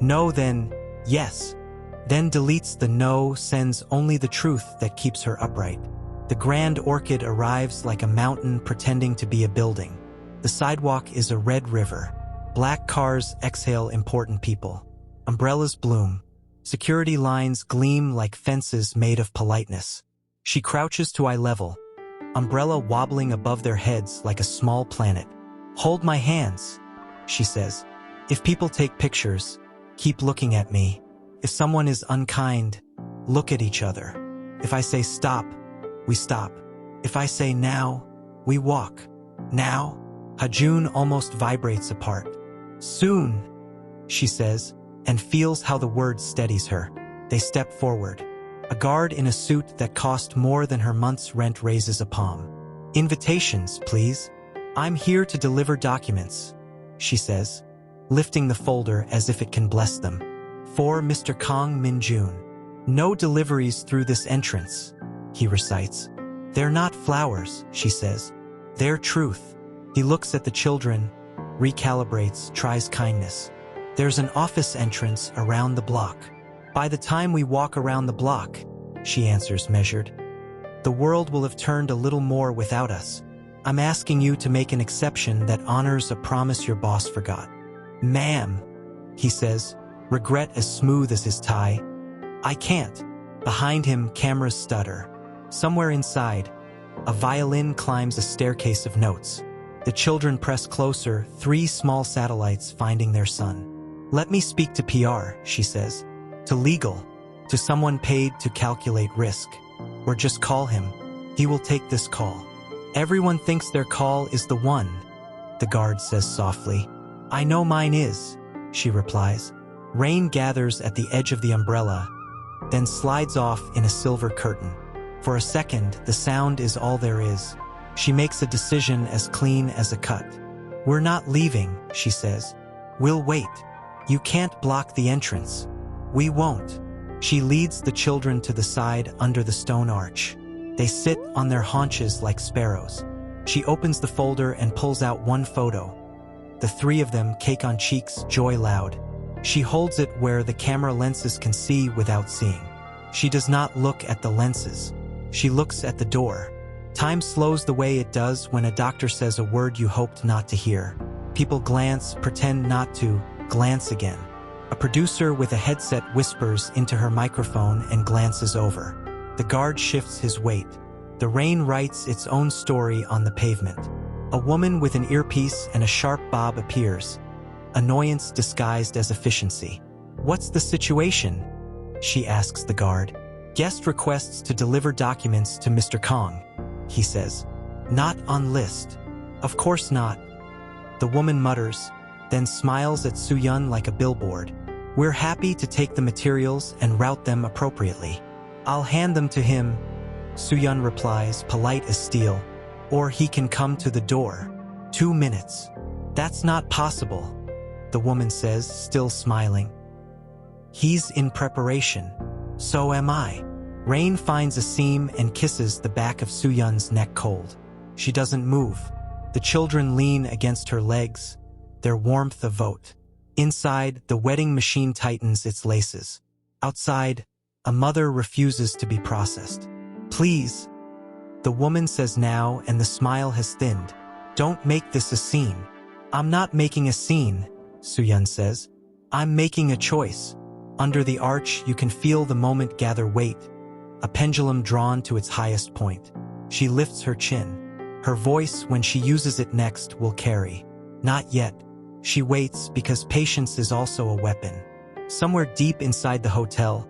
no, then yes. Then deletes the no, sends only the truth that keeps her upright. The grand orchid arrives like a mountain pretending to be a building. The sidewalk is a red river. Black cars exhale important people. Umbrellas bloom. Security lines gleam like fences made of politeness. She crouches to eye level, umbrella wobbling above their heads like a small planet. Hold my hands, she says. If people take pictures, keep looking at me. If someone is unkind, look at each other. If I say stop, we stop. If I say now, we walk. Now, Hajun almost vibrates apart. Soon, she says, and feels how the word steadies her. They step forward. A guard in a suit that cost more than her month's rent raises a palm. Invitations, please. I'm here to deliver documents, she says, lifting the folder as if it can bless them. For Mr. Kong Min-jun. No deliveries through this entrance, he recites. They're not flowers, she says. They're truth. He looks at the children, recalibrates, tries kindness. There's an office entrance around the block. By the time we walk around the block, she answers measured, the world will have turned a little more without us. I'm asking you to make an exception that honors a promise your boss forgot. Ma'am, he says, regret as smooth as his tie. I can't. Behind him, cameras stutter. Somewhere inside, a violin climbs a staircase of notes. The children press closer, 3 small satellites finding their son. Let me speak to PR, she says. To legal, to someone paid to calculate risk. Or just call him. He will take this call. Everyone thinks their call is the one, the guard says softly. I know mine is, she replies. Rain gathers at the edge of the umbrella, then slides off in a silver curtain. For a second, the sound is all there is. She makes a decision as clean as a cut. We're not leaving, she says. We'll wait. You can't block the entrance. We won't. She leads the children to the side under the stone arch. They sit on their haunches like sparrows. She opens the folder and pulls out one photo. The 3 of them, cake on cheeks, joy loud. She holds it where the camera lenses can see without seeing. She does not look at the lenses. She looks at the door. Time slows the way it does when a doctor says a word you hoped not to hear. People glance, pretend not to, glance again. A producer with a headset whispers into her microphone and glances over. The guard shifts his weight. The rain writes its own story on the pavement. A woman with an earpiece and a sharp bob appears. Annoyance disguised as efficiency. What's the situation? She asks the guard. Guest requests to deliver documents to Mr. Kong, he says. Not on list. Of course not. The woman mutters, then smiles at Soo-yun like a billboard. We're happy to take the materials and route them appropriately. I'll hand them to him, Soo-yun replies, polite as steel. Or he can come to the door. 2 minutes. That's not possible, the woman says, still smiling. He's in preparation. So am I. Rain finds a seam and kisses the back of Soo-yeon's neck cold. She doesn't move. The children lean against her legs, their warmth a vote. Inside, the wedding machine tightens its laces. Outside, a mother refuses to be processed. Please, the woman says now, and the smile has thinned. Don't make this a scene. I'm not making a scene, Soo-yeon says. I'm making a choice. Under the arch, you can feel the moment gather weight, a pendulum drawn to its highest point. She lifts her chin. Her voice, when she uses it next, will carry. Not yet. She waits because patience is also a weapon. Somewhere deep inside the hotel,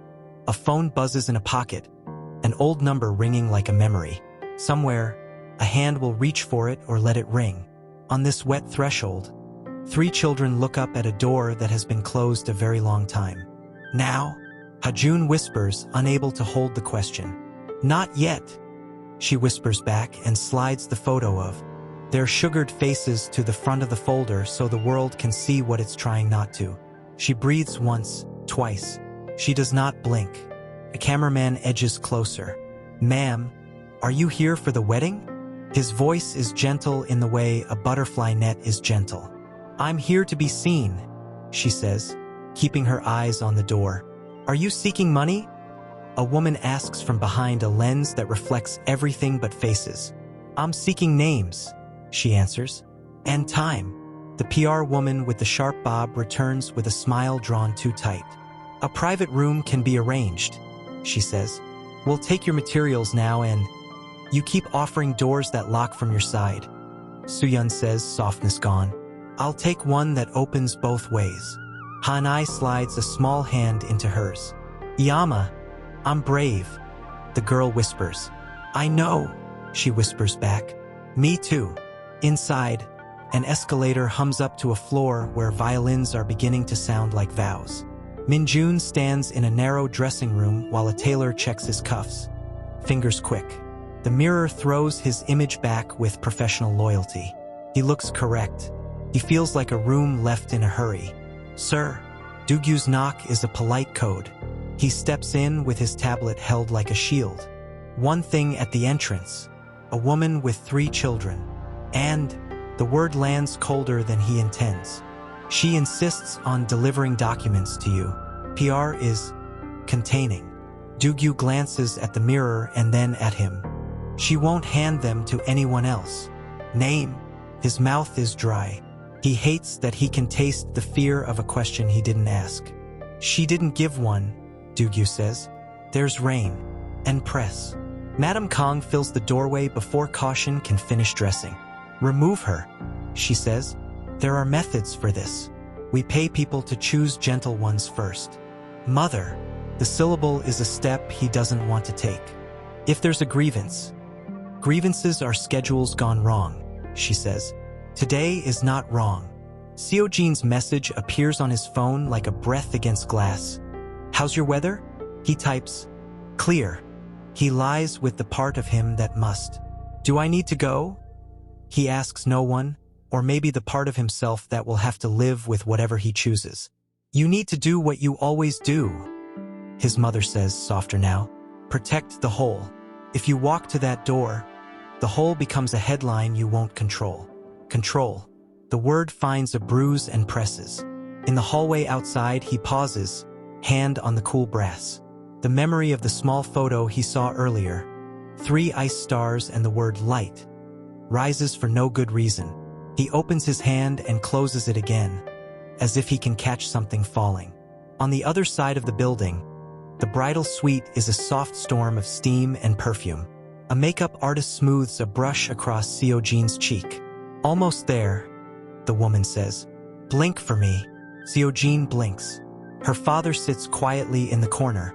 a phone buzzes in a pocket, an old number ringing like a memory. Somewhere, a hand will reach for it or let it ring. On this wet threshold, 3 children look up at a door that has been closed a very long time. Now, Hajun whispers, unable to hold the question. Not yet, she whispers back and slides the photo of their sugared faces to the front of the folder so the world can see what it's trying not to. She breathes once, twice. She does not blink. A cameraman edges closer. Ma'am, are you here for the wedding? His voice is gentle in the way a butterfly net is gentle. I'm here to be seen, she says, keeping her eyes on the door. Are you seeking money? A woman asks from behind a lens that reflects everything but faces. I'm seeking names, she answers. And time. The PR woman with the sharp bob returns with a smile drawn too tight. A private room can be arranged, she says. We'll take your materials now and you keep offering doors that lock from your side. Soo-yeon says, softness gone. I'll take one that opens both ways. Hanai slides a small hand into hers. Yama, I'm brave, the girl whispers. I know, she whispers back. Me too. Inside, an escalator hums up to a floor where violins are beginning to sound like vows. Min-jun stands in a narrow dressing room while a tailor checks his cuffs. Fingers quick. The mirror throws his image back with professional loyalty. He looks correct. He feels like a room left in a hurry. Sir, Doogyu's knock is a polite code. He steps in with his tablet held like a shield. One thing at the entrance. A woman with 3 children. And the word lands colder than he intends. She insists on delivering documents to you. PR is containing. Doogyu glances at the mirror and then at him. She won't hand them to anyone else. Name. His mouth is dry. He hates that he can taste the fear of a question he didn't ask. She didn't give one, Doogyu says. There's rain. And press. Madame Kong fills the doorway before Caution can finish dressing. Remove her, she says. There are methods for this. We pay people to choose gentle ones first. Mother. The syllable is a step he doesn't want to take. If there's a grievance. Grievances are schedules gone wrong, she says. Today is not wrong. Seo-jin's message appears on his phone like a breath against glass. How's your weather? He types. Clear. He lies with the part of him that must. Do I need to go? He asks no one, or maybe the part of himself that will have to live with whatever he chooses. You need to do what you always do, his mother says, softer now. Protect the whole. If you walk to that door, the whole becomes a headline you won't control. Control. The word finds a bruise and presses. In the hallway outside, he pauses, hand on the cool brass. The memory of the small photo he saw earlier, 3 ice stars and the word light, rises for no good reason. He opens his hand and closes it again, as if he can catch something falling. On the other side of the building, the bridal suite is a soft storm of steam and perfume. A makeup artist smooths a brush across Seo-jin's cheek. Almost there, the woman says. Blink for me. Seo-jin blinks. Her father sits quietly in the corner,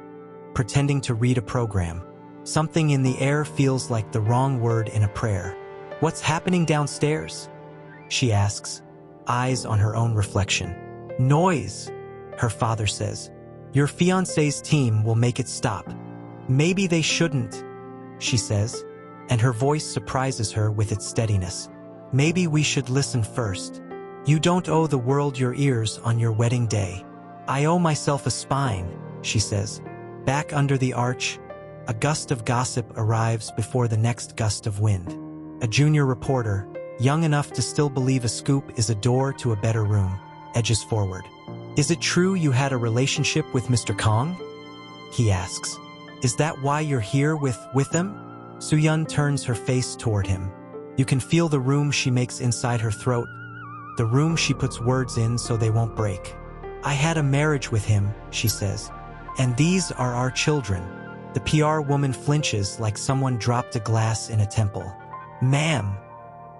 pretending to read a program. Something in the air feels like the wrong word in a prayer. What's happening downstairs? She asks, eyes on her own reflection. Noise, her father says. Your fiancé's team will make it stop. Maybe they shouldn't, she says, and her voice surprises her with its steadiness. Maybe we should listen first. You don't owe the world your ears on your wedding day. I owe myself a spine, she says. Back under the arch, a gust of gossip arrives before the next gust of wind. A junior reporter, young enough to still believe a scoop is a door to a better room, edges forward. Is it true you had a relationship with Mr. Kong? He asks. Is that why you're here with them? Soo-yeon turns her face toward him. You can feel the room she makes inside her throat, the room she puts words in so they won't break. I had a marriage with him, she says. And these are our children. The PR woman flinches like someone dropped a glass in a temple. Ma'am,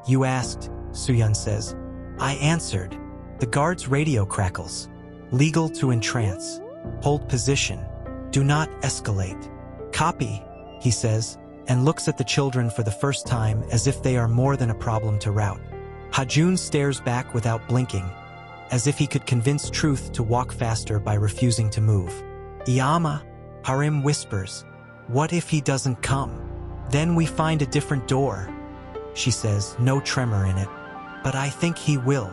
you asked, Soo-yeon says. I answered. The guard's radio crackles. Legal to entrance. Hold position. Do not escalate. Copy, he says, and looks at the children for the first time as if they are more than a problem to rout. Ha-jun stares back without blinking, as if he could convince truth to walk faster by refusing to move. Iyama, Harim whispers, what if he doesn't come? Then we find a different door, she says, no tremor in it. But I think he will.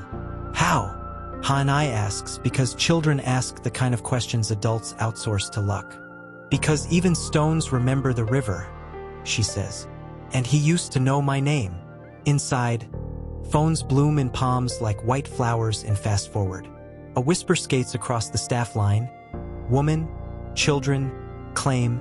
How? Han-I asks because children ask the kind of questions adults outsource to luck. Because even stones remember the river, she says. And he used to know my name. Inside, phones bloom in palms like white flowers in fast forward. A whisper skates across the staff line. Woman, children, claim,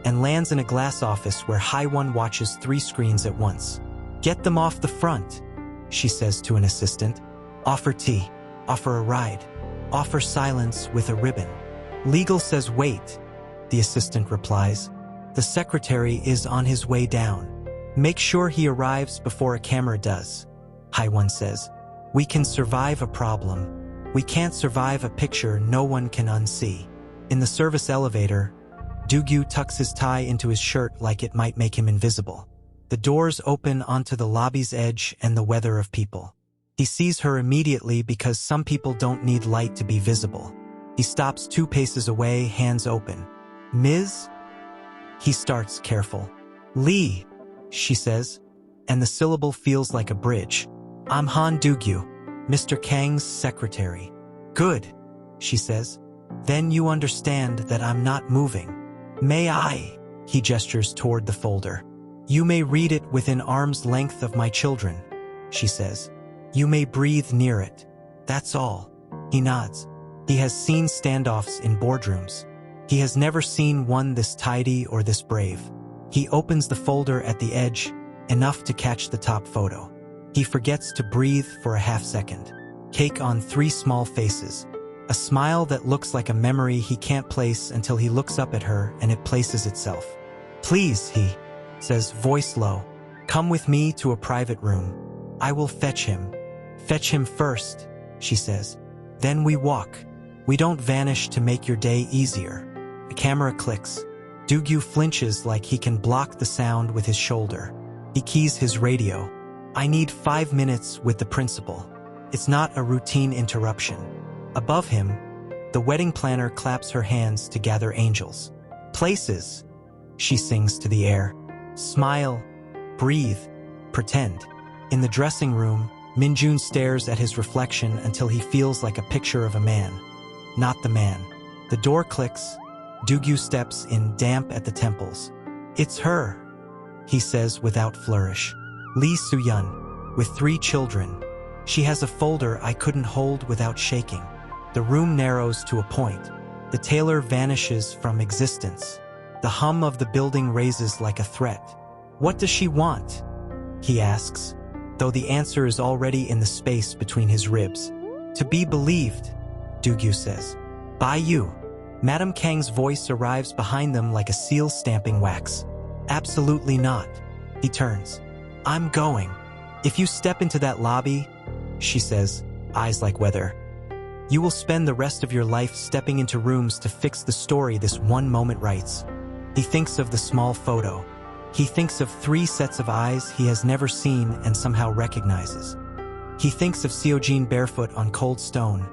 and lands in a glass office where Hai-won watches 3 screens at once. Get them off the front, she says to an assistant. Offer tea. Offer a ride. Offer silence with a ribbon. Legal says wait, the assistant replies. The secretary is on his way down. Make sure he arrives before a camera does, Hai-won says. We can survive a problem. We can't survive a picture no one can unsee. In the service elevator, Do-gyu tucks his tie into his shirt like it might make him invisible. The doors open onto the lobby's edge and the weather of people. He sees her immediately because some people don't need light to be visible. He stops 2 paces away, hands open. Ms.? He starts, careful. Lee, she says, and the syllable feels like a bridge. I'm Han Do-gyu, Mr. Kang's secretary. Good, she says. Then you understand that I'm not moving. May I? He gestures toward the folder. You may read it within arm's length of my children, she says. You may breathe near it. That's all. He nods. He has seen standoffs in boardrooms. He has never seen one this tidy or this brave. He opens the folder at the edge, enough to catch the top photo. He forgets to breathe for a half-second. Cake on 3 small faces. A smile that looks like a memory he can't place until he looks up at her and it places itself. Please, he says, voice low. Come with me to a private room. I will fetch him. Fetch him first, she says. Then we walk. We don't vanish to make your day easier. The camera clicks. Do-gyu flinches like he can block the sound with his shoulder. He keys his radio. I need 5 minutes with the principal. It's not a routine interruption. Above him, the wedding planner claps her hands to gather angels. Places, she sings to the air. Smile, breathe, pretend. In the dressing room, Min-jun stares at his reflection until he feels like a picture of a man. Not the man. The door clicks. Do-gyu steps in, damp at the temples. It's her, he says without flourish. Lee Soo-yeon, with 3 children. She has a folder I couldn't hold without shaking. The room narrows to a point. The tailor vanishes from existence. The hum of the building raises like a threat. What does she want? He asks, though the answer is already in the space between his ribs. To be believed, Do-gyu says. By you. Madame Kang's voice arrives behind them like a seal stamping wax. Absolutely not. He turns. I'm going. If you step into that lobby, she says, eyes like weather, you will spend the rest of your life stepping into rooms to fix the story this one moment writes. He thinks of the small photo. He thinks of 3 sets of eyes he has never seen and somehow recognizes. He thinks of Seo-jin barefoot on cold stone,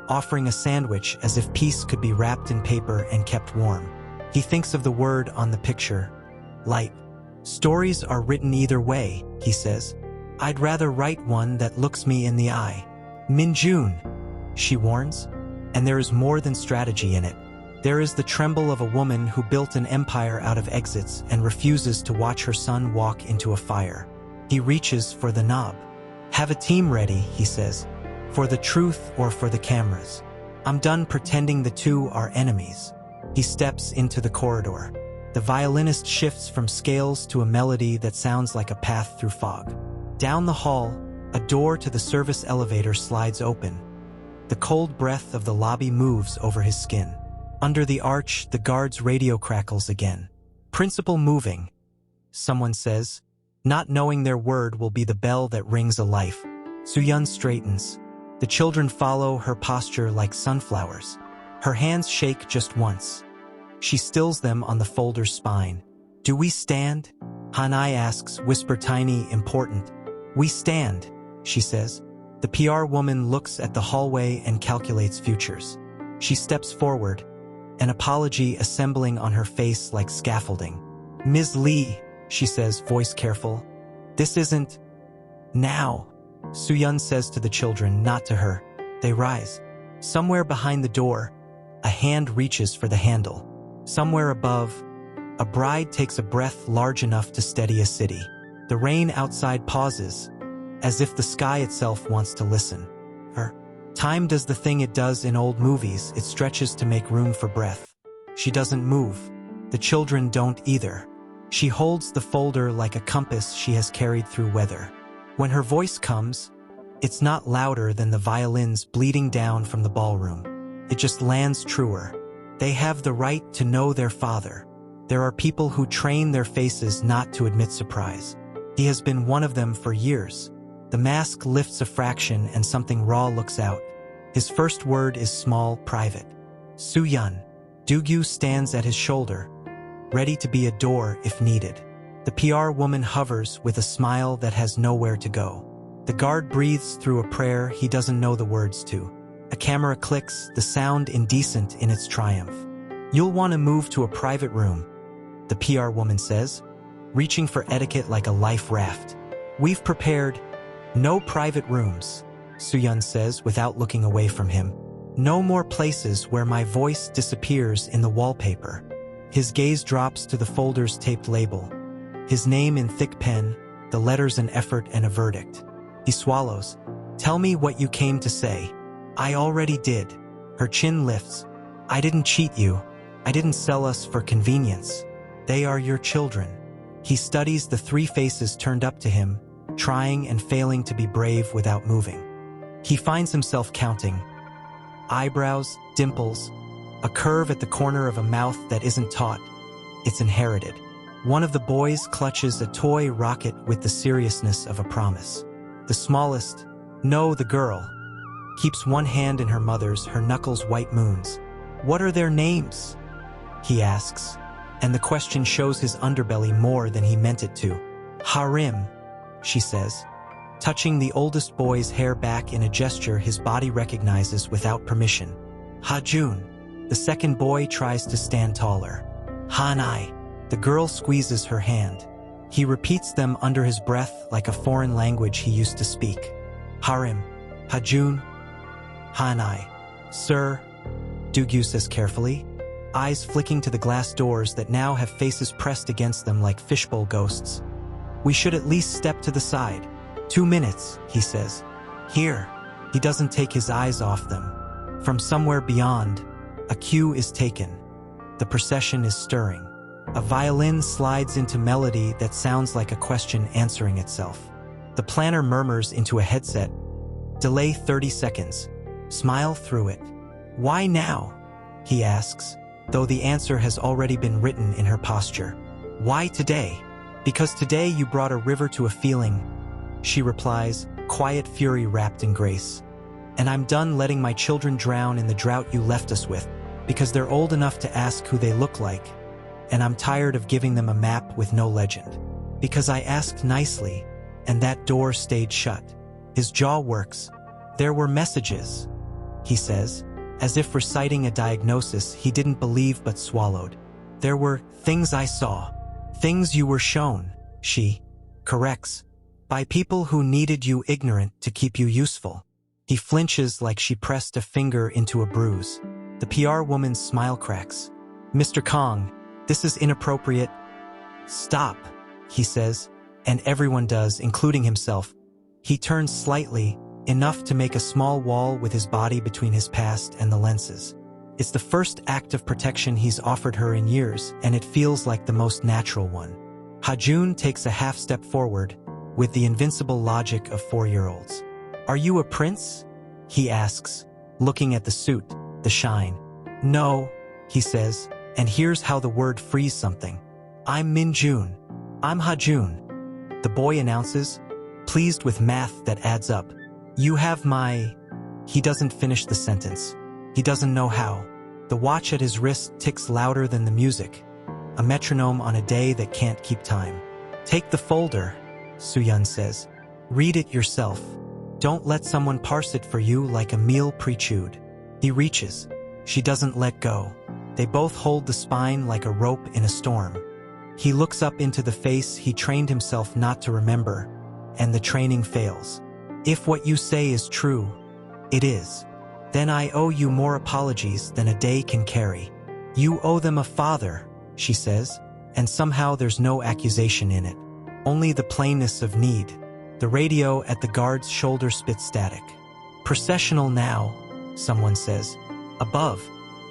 offering a sandwich as if peace could be wrapped in paper and kept warm. He thinks of the word on the picture, light. Stories are written either way, he says. I'd rather write one that looks me in the eye. Min-jun, she warns. And there is more than strategy in it. There is the tremble of a woman who built an empire out of exits and refuses to watch her son walk into a fire. He reaches for the knob. "Have a team ready," he says. "For the truth or for the cameras. I'm done pretending the two are enemies." He steps into the corridor. The violinist shifts from scales to a melody that sounds like a path through fog. Down the hall, a door to the service elevator slides open. The cold breath of the lobby moves over his skin. Under the arch, the guard's radio crackles again. "Principal moving," someone says. Not knowing their word will be the bell that rings a life. Soo-yeon straightens. The children follow her posture like sunflowers. Her hands shake just once. She stills them on the folder's spine. "Do we stand?" Hanai asks, whisper tiny, important. "We stand," she says. The PR woman looks at the hallway and calculates futures. She steps forward, an apology assembling on her face like scaffolding. "Ms. Lee," she says, voice careful. "This isn't now," Soo-yeon says to the children, not to her. They rise. Somewhere behind the door, a hand reaches for the handle. Somewhere above, a bride takes a breath large enough to steady a city. The rain outside pauses, as if the sky itself wants to listen. Time does the thing it does in old movies, it stretches to make room for breath. She doesn't move. The children don't either. She holds the folder like a compass she has carried through weather. When her voice comes, it's not louder than the violins bleeding down from the ballroom. It just lands truer. They have the right to know their father. There are people who train their faces not to admit surprise. He has been one of them for years. The mask lifts a fraction and something raw looks out. His first word is small, private. "Soo-yeon." Doo-gyu stands at his shoulder, ready to be a door if needed. The PR woman hovers with a smile that has nowhere to go. The guard breathes through a prayer he doesn't know the words to. A camera clicks, the sound indecent in its triumph. "You'll want to move to a private room," the PR woman says, reaching for etiquette like a life raft. "We've prepared no private rooms," Soo-yeon says without looking away from him. "No more places where my voice disappears in the wallpaper." His gaze drops to the folder's taped label. His name in thick pen, the letters an effort and a verdict. He swallows. "Tell me what you came to say." "I already did." Her chin lifts. "I didn't cheat you. I didn't sell us for convenience. They are your children." He studies the three faces turned up to him, trying and failing to be brave without moving. He finds himself counting. Eyebrows, dimples, a curve at the corner of a mouth that isn't taught. It's inherited. One of the boys clutches a toy rocket with the seriousness of a promise. The smallest, no, the girl, keeps one hand in her mother's, her knuckles white moons. "What are their names?" he asks, and the question shows his underbelly more than he meant it to. "Harim," she says, touching the oldest boy's hair back in a gesture his body recognizes without permission. "Hajun." The second boy tries to stand taller. "Hanai." The girl squeezes her hand. He repeats them under his breath like a foreign language he used to speak. "Harim, Hajun, Hanai." "Sir," Doo-gyu says carefully, eyes flicking to the glass doors that now have faces pressed against them like fishbowl ghosts. "We should at least step to the side." 2 minutes, he says. "Here." He doesn't take his eyes off them. From somewhere beyond, a cue is taken. The procession is stirring. A violin slides into melody that sounds like a question answering itself. The planner murmurs into a headset. "Delay 30 seconds. Smile through it." "Why now?" he asks, though the answer has already been written in her posture. "Why today?" "Because today you brought a river to a feeling," she replies, quiet fury wrapped in grace. "And I'm done letting my children drown in the drought you left us with, because they're old enough to ask who they look like. And I'm tired of giving them a map with no legend. Because I asked nicely, and that door stayed shut." His jaw works. "There were messages," he says, as if reciting a diagnosis he didn't believe but swallowed. "There were things I saw. Things you were shown," she corrects, "by people who needed you ignorant to keep you useful." He flinches like she pressed a finger into a bruise. The PR woman's smile cracks. Mr. Kong, this is inappropriate. Stop, he says, and everyone does, including himself. He turns slightly, enough to make a small wall with his body between his past and the lenses. It's the first act of protection he's offered her in years, and it feels like the most natural one. Ha-jun takes a half step forward, with the invincible logic of 4-year-olds. Are you a prince? He asks, looking at the suit, the shine. No, he says, and here's how the word frees something. I'm Min-jun. I'm Ha-jun. The boy announces, pleased with math that adds up. You have my... He doesn't finish the sentence. He doesn't know how. The watch at his wrist ticks louder than the music. A metronome on a day that can't keep time. Take the folder, Soo-yeon says. Read it yourself. Don't let someone parse it for you like a meal pre-chewed. He reaches. She doesn't let go. They both hold the spine like a rope in a storm. He looks up into the face he trained himself not to remember, and the training fails. If what you say is true, it is. Then I owe you more apologies than a day can carry. You owe them a father, she says, and somehow there's no accusation in it. Only the plainness of need. The radio at the guard's shoulder spits static. Processional now, someone says. Above,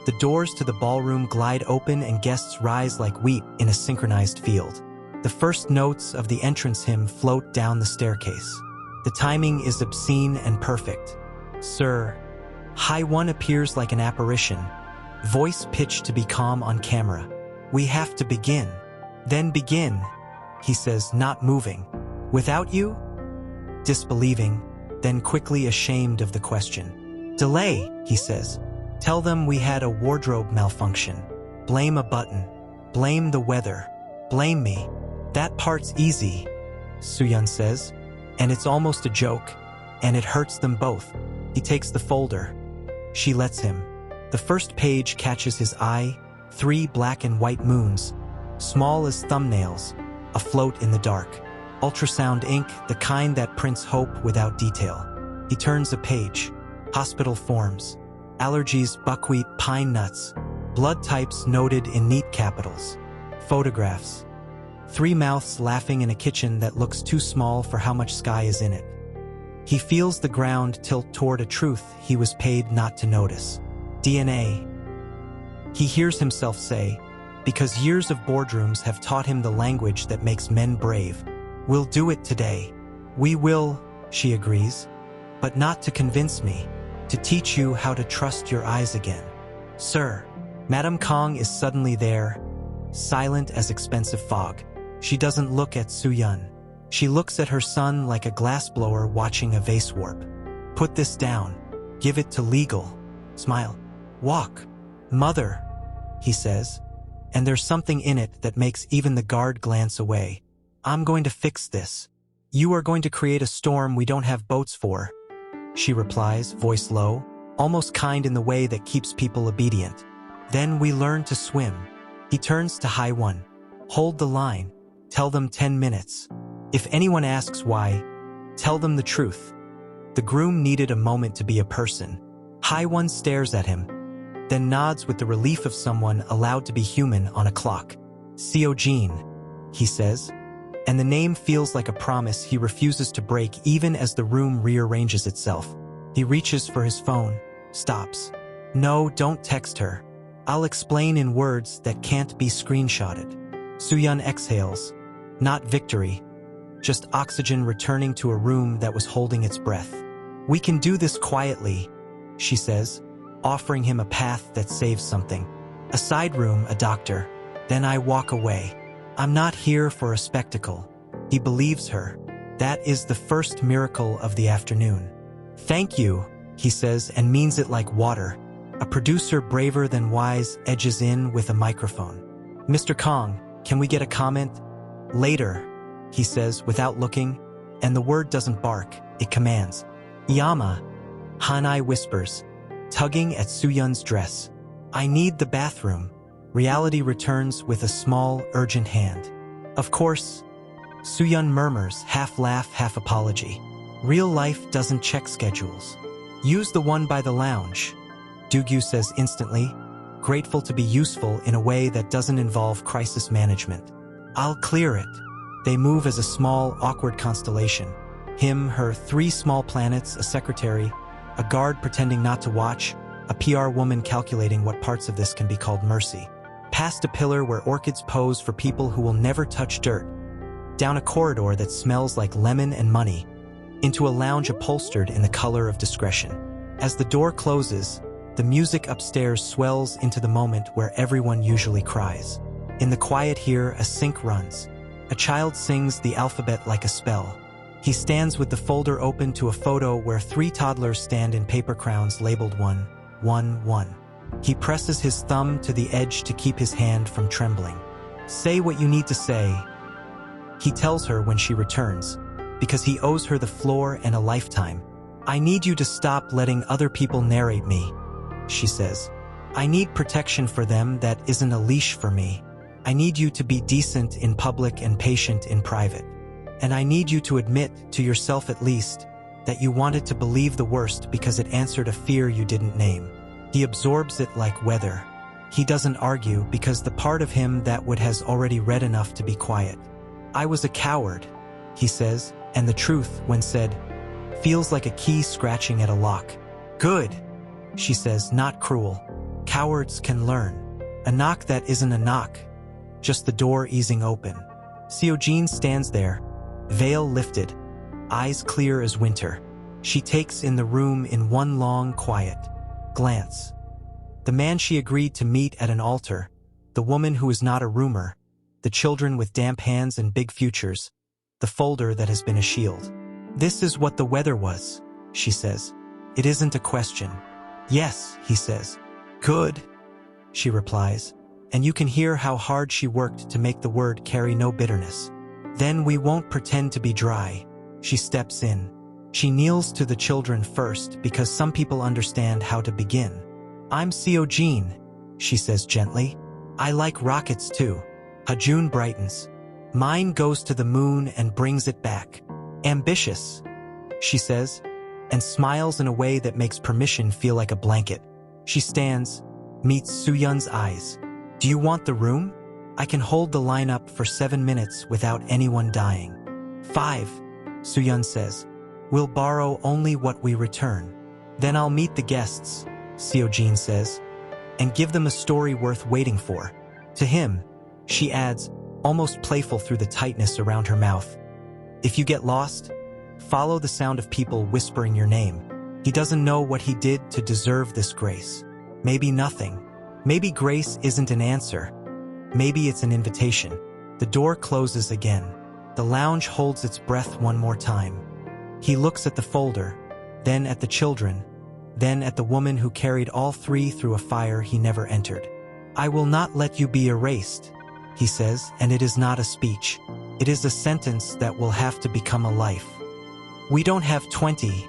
the doors to the ballroom glide open and guests rise like wheat in a synchronized field. The first notes of the entrance hymn float down the staircase. The timing is obscene and perfect. Sir, Ha-won appears like an apparition, voice pitched to be calm on camera. We have to begin. Then begin, he says, not moving. Without you? Disbelieving, then quickly ashamed of the question. Delay, he says. Tell them we had a wardrobe malfunction. Blame a button. Blame the weather. Blame me. That part's easy, Soo-yeon says, and it's almost a joke, and it hurts them both. He takes the folder. She lets him. The first page catches his eye, 3 black and white moons, small as thumbnails, afloat in the dark. Ultrasound ink, the kind that prints hope without detail. He turns a page. Hospital forms. Allergies, buckwheat, pine nuts. Blood types noted in neat capitals. Photographs. 3 mouths laughing in a kitchen that looks too small for how much sky is in it. He feels the ground tilt toward a truth he was paid not to notice. DNA. He hears himself say, because years of boardrooms have taught him the language that makes men brave. We'll do it today. We will, she agrees, but not to convince me, to teach you how to trust your eyes again. Sir, Madame Kong is suddenly there, silent as expensive fog. She doesn't look at Soo-yeon. She looks at her son like a glassblower watching a vase warp. Put this down. Give it to legal. Smile. Walk. Mother, he says, and there's something in it that makes even the guard glance away. I'm going to fix this. You are going to create a storm we don't have boats for, she replies, voice low, almost kind in the way that keeps people obedient. Then we learn to swim. He turns to Ha-won. Hold the line. Tell them 10 minutes. If anyone asks why, tell them the truth. The groom needed a moment to be a person. Ha-won stares at him, then nods with the relief of someone allowed to be human on a clock. Seo-jin, he says, and the name feels like a promise he refuses to break even as the room rearranges itself. He reaches for his phone, stops. No, don't text her. I'll explain in words that can't be screenshotted. Soo-yeon exhales. Not victory, just oxygen returning to a room that was holding its breath. We can do this quietly, she says, offering him a path that saves something. A side room, a doctor. Then I walk away. I'm not here for a spectacle. He believes her. That is the first miracle of the afternoon. Thank you, he says, and means it like water. A producer braver than wise edges in with a microphone. Mr. Kong, can we get a comment? Later, he says without looking, and the word doesn't bark, it commands. Yama, Hanai whispers, tugging at Soo-yeon's dress. I need the bathroom. Reality returns with a small, urgent hand. Of course, Soo-yeon murmurs, half laugh, half apology. Real life doesn't check schedules. Use the one by the lounge, Dugyu says instantly, grateful to be useful in a way that doesn't involve crisis management. I'll clear it. They move as a small, awkward constellation. Him, her, 3 small planets, a secretary, a guard pretending not to watch, a PR woman calculating what parts of this can be called mercy. Past a pillar where orchids pose for people who will never touch dirt. Down a corridor that smells like lemon and money. Into a lounge upholstered in the color of discretion. As the door closes, the music upstairs swells into the moment where everyone usually cries. In the quiet here, a sync runs. A child sings the alphabet like a spell. He stands with the folder open to a photo where 3 toddlers stand in paper crowns labeled 1, 1, 1. He presses his thumb to the edge to keep his hand from trembling. Say what you need to say, he tells her when she returns, because he owes her the floor and a lifetime. I need you to stop letting other people narrate me, she says. I need protection for them that isn't a leash for me. I need you to be decent in public and patient in private. And I need you to admit, to yourself at least, that you wanted to believe the worst because it answered a fear you didn't name. He absorbs it like weather. He doesn't argue because the part of him that would has already read enough to be quiet. I was a coward, he says, and the truth, when said, feels like a key scratching at a lock. Good, she says, not cruel. Cowards can learn. A knock that isn't a knock, just the door easing open. Seojin stands there, veil lifted, eyes clear as winter. She takes in the room in one long, quiet glance. The man she agreed to meet at an altar, the woman who is not a rumor, the children with damp hands and big futures, the folder that has been a shield. This is what the weather was, she says. It isn't a question. Yes, he says. Good, she replies, and you can hear how hard she worked to make the word carry no bitterness. Then we won't pretend to be dry. She steps in. She kneels to the children first because some people understand how to begin. I'm Seojin, she says gently. I like rockets too. Hajun brightens. Mine goes to the moon and brings it back. Ambitious, she says, and smiles in a way that makes permission feel like a blanket. She stands, meets Suyun's eyes. Do you want the room? I can hold the line up for 7 minutes without anyone dying. 5, Suyun says. We'll borrow only what we return. Then I'll meet the guests, Seojin says, and give them a story worth waiting for. To him, she adds, almost playful through the tightness around her mouth. If you get lost, follow the sound of people whispering your name. He doesn't know what he did to deserve this grace. Maybe nothing. Maybe grace isn't an answer. Maybe it's an invitation. The door closes again. The lounge holds its breath one more time. He looks at the folder, then at the children, then at the woman who carried all 3 through a fire he never entered. I will not let you be erased, he says, and it is not a speech. It is a sentence that will have to become a life. We don't have 20,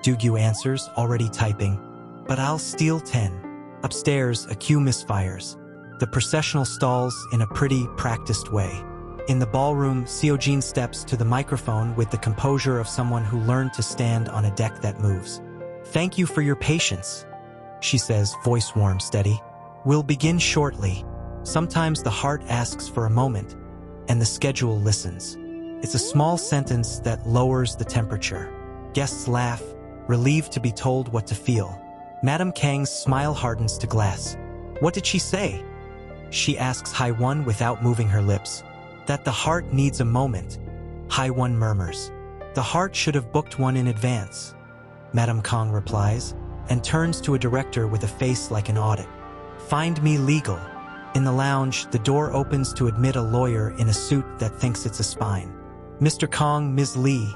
Dugyu answers, already typing, but I'll steal 10. Upstairs, a queue misfires. The processional stalls in a pretty, practiced way. In the ballroom, Seojin steps to the microphone with the composure of someone who learned to stand on a deck that moves. Thank you for your patience, she says, voice warm, steady. We'll begin shortly. Sometimes the heart asks for a moment, and the schedule listens. It's a small sentence that lowers the temperature. Guests laugh, relieved to be told what to feel. Madame Kang's smile hardens to glass. What did she say? She asks Hai-Wan without moving her lips. That the heart needs a moment. Hai-Wan murmurs. The heart should have booked one in advance. Madame Kang replies, and turns to a director with a face like an audit. Find me legal. In the lounge, the door opens to admit a lawyer in a suit that thinks it's a spine. Mr. Kang, Ms. Lee,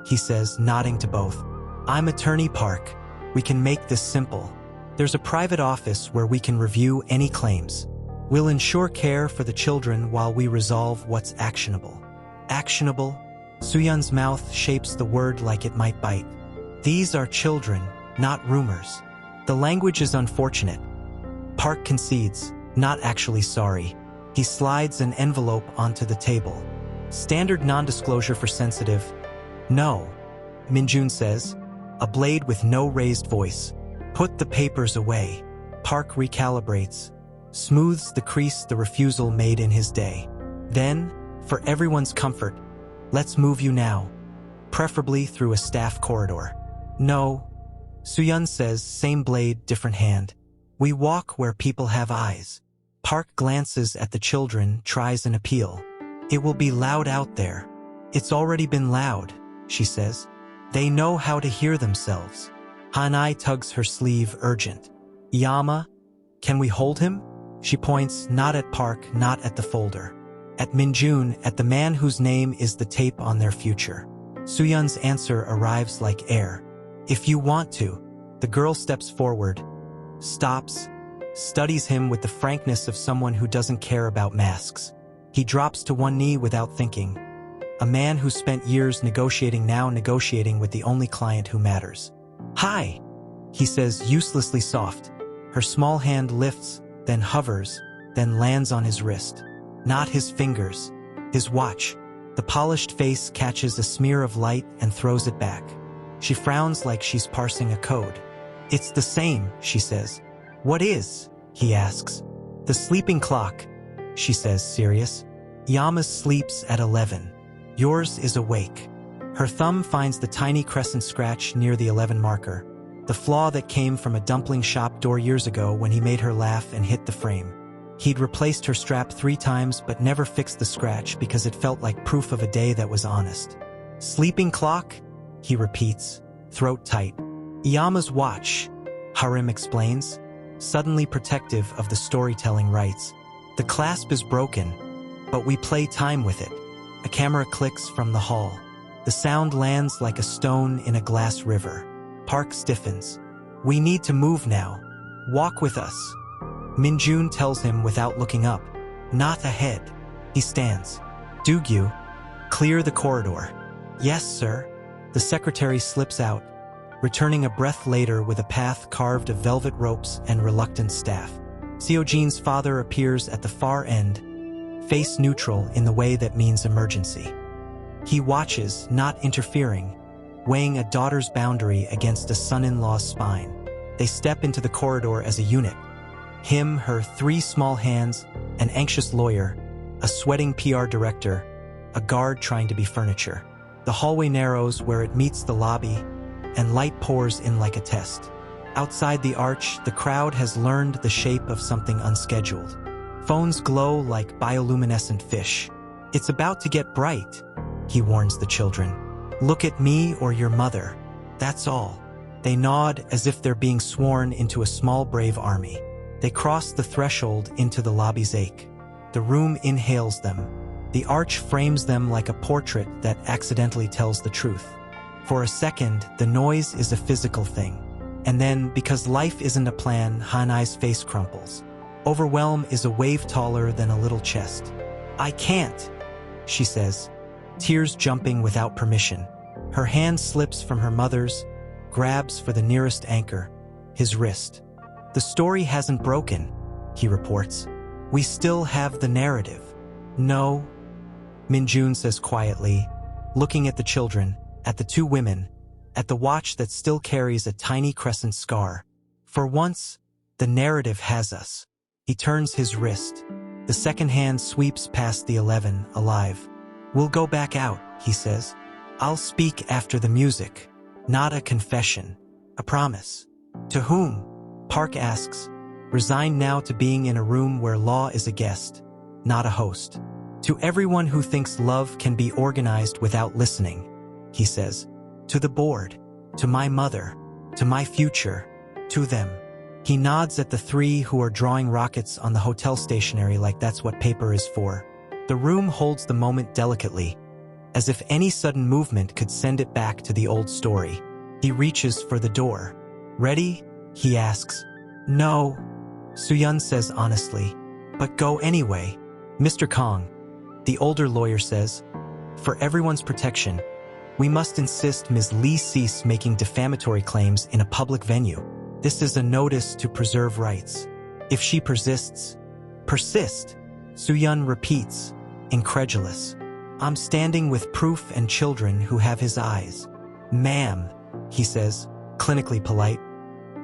he says, nodding to both. I'm Attorney Park. We can make this simple. There's a private office where we can review any claims. We'll ensure care for the children while we resolve what's actionable. Actionable? Suyun's mouth shapes the word like it might bite. These are children, not rumors. The language is unfortunate. Park concedes, not actually sorry. He slides an envelope onto the table. Standard non-disclosure for sensitive. No, Minjun says. a blade with no raised voice. Put the papers away. Park recalibrates, smooths the crease the refusal made in his day. Then, for everyone's comfort, let's move you now, preferably through a staff corridor. No, Soo-yeon says, same blade, different hand. We walk where people have eyes. Park glances at the children, tries an appeal. It will be loud out there. It's already been loud, she says. They know how to hear themselves. Hanai tugs her sleeve, urgent. Yama, can we hold him? She points, not at Park, not at the folder. At Minjun, at the man whose name is the tape on their future. Soo-yeon's answer arrives like air. If you want to. The girl steps forward, stops, studies him with the frankness of someone who doesn't care about masks. He drops to one knee without thinking. A man who spent years negotiating, now negotiating with the only client who matters. Hi, he says, uselessly soft. Her small hand lifts, then hovers, then lands on his wrist. Not his fingers, his watch. The polished face catches a smear of light and throws it back. She frowns like she's parsing a code. It's the same, she says. What is? He asks. The sleeping clock, she says, serious. Yama's sleeps at 11. Yours is awake. Her thumb finds the tiny crescent scratch near the 11 marker, the flaw that came from a dumpling shop door years ago when he made her laugh and hit the frame. He'd replaced her strap 3 times but never fixed the scratch because it felt like proof of a day that was honest. Sleeping clock? He repeats, throat tight. Yama's watch, Harim explains, suddenly protective of the storytelling rights. The clasp is broken, but we play time with it. A camera clicks from the hall. The sound lands like a stone in a glass river. Park stiffens. We need to move now. Walk with us. Minjun tells him without looking up. Not ahead. He stands. Dugyu, clear the corridor. Yes, sir. The secretary slips out, returning a breath later with a path carved of velvet ropes and reluctant staff. Seojin's father appears at the far end, face neutral in the way that means emergency. He watches, not interfering, weighing a daughter's boundary against a son-in-law's spine. They step into the corridor as a unit. Him, her 3 small hands, an anxious lawyer, a sweating PR director, a guard trying to be furniture. The hallway narrows where it meets the lobby, and light pours in like a test. Outside the arch, the crowd has learned the shape of something unscheduled. Phones glow like bioluminescent fish. It's about to get bright, he warns the children. Look at me or your mother. That's all. They nod as if they're being sworn into a small brave army. They cross the threshold into the lobby's ache. The room inhales them. The arch frames them like a portrait that accidentally tells the truth. For a second, the noise is a physical thing. And then, because life isn't a plan, Hanai's face crumples. Overwhelm is a wave taller than a little chest. I can't, she says, tears jumping without permission. Her hand slips from her mother's, grabs for the nearest anchor, his wrist. The story hasn't broken, he reports. We still have the narrative. No, Minjun says quietly, looking at the children, at the 2 women, at the watch that still carries a tiny crescent scar. For once, the narrative has us. He turns his wrist. The second hand sweeps past the 11, alive. We'll go back out, he says. I'll speak after the music. Not a confession. A promise. To whom? Park asks, resigned now to being in a room where law is a guest, not a host. To everyone who thinks love can be organized without listening, he says. To the board, to my mother, to my future, to them. He nods at the 3 who are drawing rockets on the hotel stationery like that's what paper is for. The room holds the moment delicately, as if any sudden movement could send it back to the old story. He reaches for the door. Ready? He asks. No, Soo-yeon says honestly. But go anyway. Mr. Kong, the older lawyer says, for everyone's protection, we must insist Ms. Lee cease making defamatory claims in a public venue. This is a notice to preserve rights. If she persists, persist, Soo-yeon repeats, incredulous. I'm standing with proof and children who have his eyes. Ma'am, he says, clinically polite.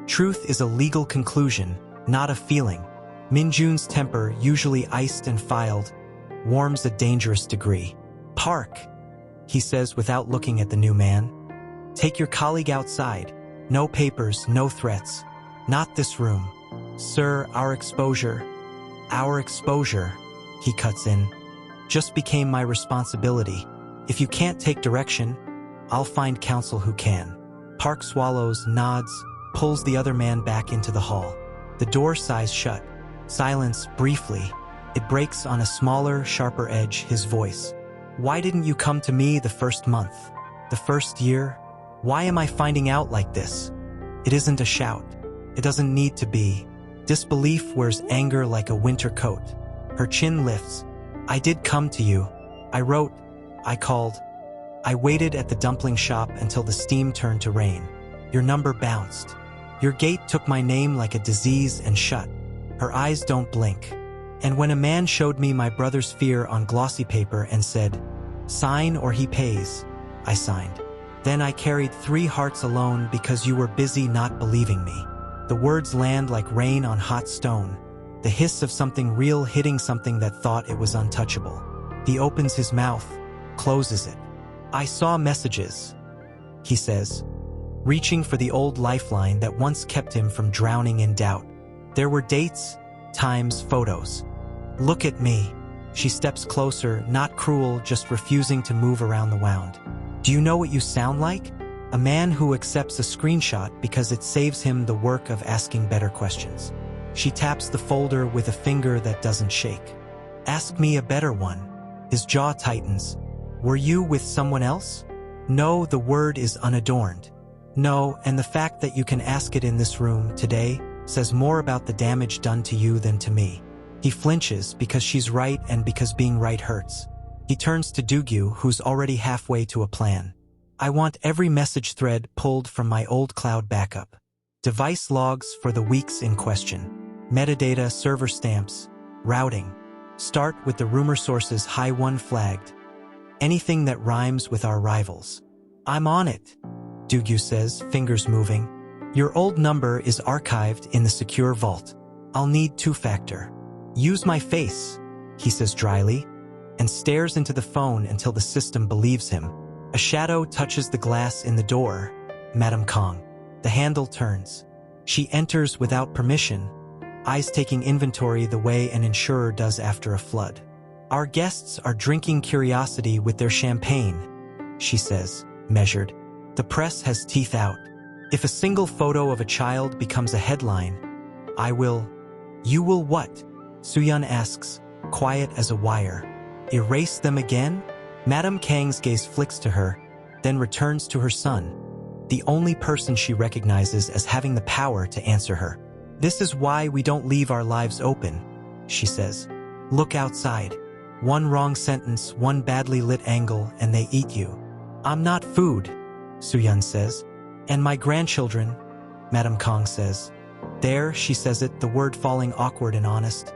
Truth is a legal conclusion, not a feeling. Minjun's temper, usually iced and filed, warms a dangerous degree. Park, he says without looking at the new man. Take your colleague outside. No papers, no threats. Not this room. Sir, our exposure, he cuts in, just became my responsibility. If you can't take direction, I'll find counsel who can. Park swallows, nods, pulls the other man back into the hall. The door sighs shut. Silence, briefly. It breaks on a smaller, sharper edge, his voice. Why didn't you come to me the first month? The first year? Why am I finding out like this? It isn't a shout. It doesn't need to be. Disbelief wears anger like a winter coat. Her chin lifts. I did come to you. I wrote. I called. I waited at the dumpling shop until the steam turned to rain. Your number bounced. Your gate took my name like a disease and shut. Her eyes don't blink. And when a man showed me my brother's fear on glossy paper and said, sign or he pays, I signed. Then I carried 3 hearts alone because you were busy not believing me. The words land like rain on hot stone, the hiss of something real hitting something that thought it was untouchable. He opens his mouth, closes it. I saw messages, he says, reaching for the old lifeline that once kept him from drowning in doubt. There were dates, times, photos. Look at me. She steps closer, not cruel, just refusing to move around the wound. Do you know what you sound like? A man who accepts a screenshot because it saves him the work of asking better questions. She taps the folder with a finger that doesn't shake. Ask me a better one. His jaw tightens. Were you with someone else? No, the word is unadorned. No, and the fact that you can ask it in this room today says more about the damage done to you than to me. He flinches because she's right and because being right hurts. He turns to Dugyu, who's already halfway to a plan. I want every message thread pulled from my old cloud backup. Device logs for the weeks in question. Metadata, server stamps, routing. Start with the rumor source's high one flagged. Anything that rhymes with our rivals. I'm on it, Dugyu says, fingers moving. Your old number is archived in the secure vault. I'll need 2-factor. Use my face, he says dryly, and stares into the phone until the system believes him. A shadow touches the glass in the door. Madame Kong. The handle turns. She enters without permission, eyes taking inventory the way an insurer does after a flood. Our guests are drinking curiosity with their champagne, she says, measured. The press has teeth out. If a single photo of a child becomes a headline, I will. You will what? Suyun asks, quiet as a wire. Erase them again? Madame Kang's gaze flicks to her, then returns to her son, the only person she recognizes as having the power to answer her. This is why we don't leave our lives open, she says. Look outside. One wrong sentence, one badly lit angle, and they eat you. I'm not food, Suyun says. And my grandchildren, Madame Kong says. There, she says it, the word falling awkward and honest.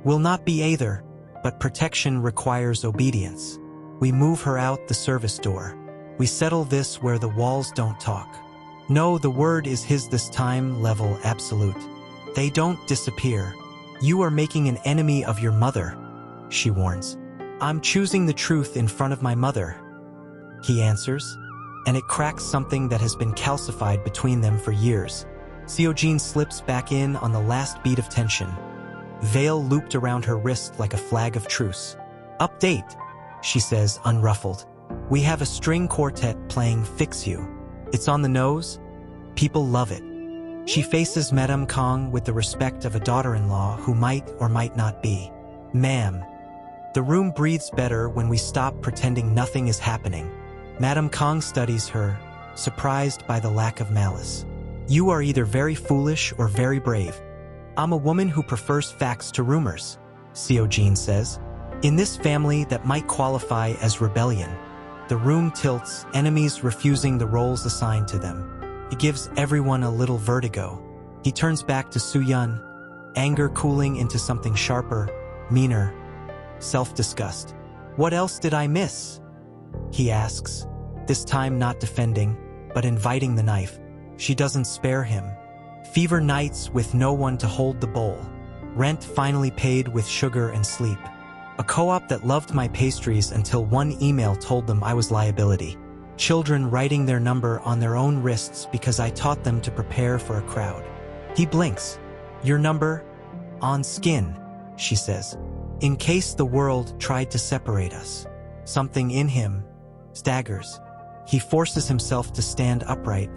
Will not be either, but protection requires obedience. We move her out the service door. We settle this where the walls don't talk. No, the word is his this time, level absolute. They don't disappear. You are making an enemy of your mother, she warns. I'm choosing the truth in front of my mother, he answers, and it cracks something that has been calcified between them for years. Seojin slips back in on the last beat of tension, veil looped around her wrist like a flag of truce. Update, she says, unruffled. We have a string quartet playing Fix You. It's on the nose. People love it. She faces Madame Kong with the respect of a daughter-in-law who might or might not be. Ma'am. The room breathes better when we stop pretending nothing is happening. Madame Kong studies her, surprised by the lack of malice. You are either very foolish or very brave. I'm a woman who prefers facts to rumors, Seojin says. In this family that might qualify as rebellion, the room tilts, enemies refusing the roles assigned to them. It gives everyone a little vertigo. He turns back to Suyun, anger cooling into something sharper, meaner, self-disgust. What else did I miss? He asks, this time not defending, but inviting the knife. She doesn't spare him. Fever nights with no one to hold the bowl. Rent finally paid with sugar and sleep. A co-op that loved my pastries until one email told them I was liability. Children writing their number on their own wrists because I taught them to prepare for a crowd. He blinks. Your number? On skin, she says. In case the world tried to separate us. Something in him staggers. He forces himself to stand upright,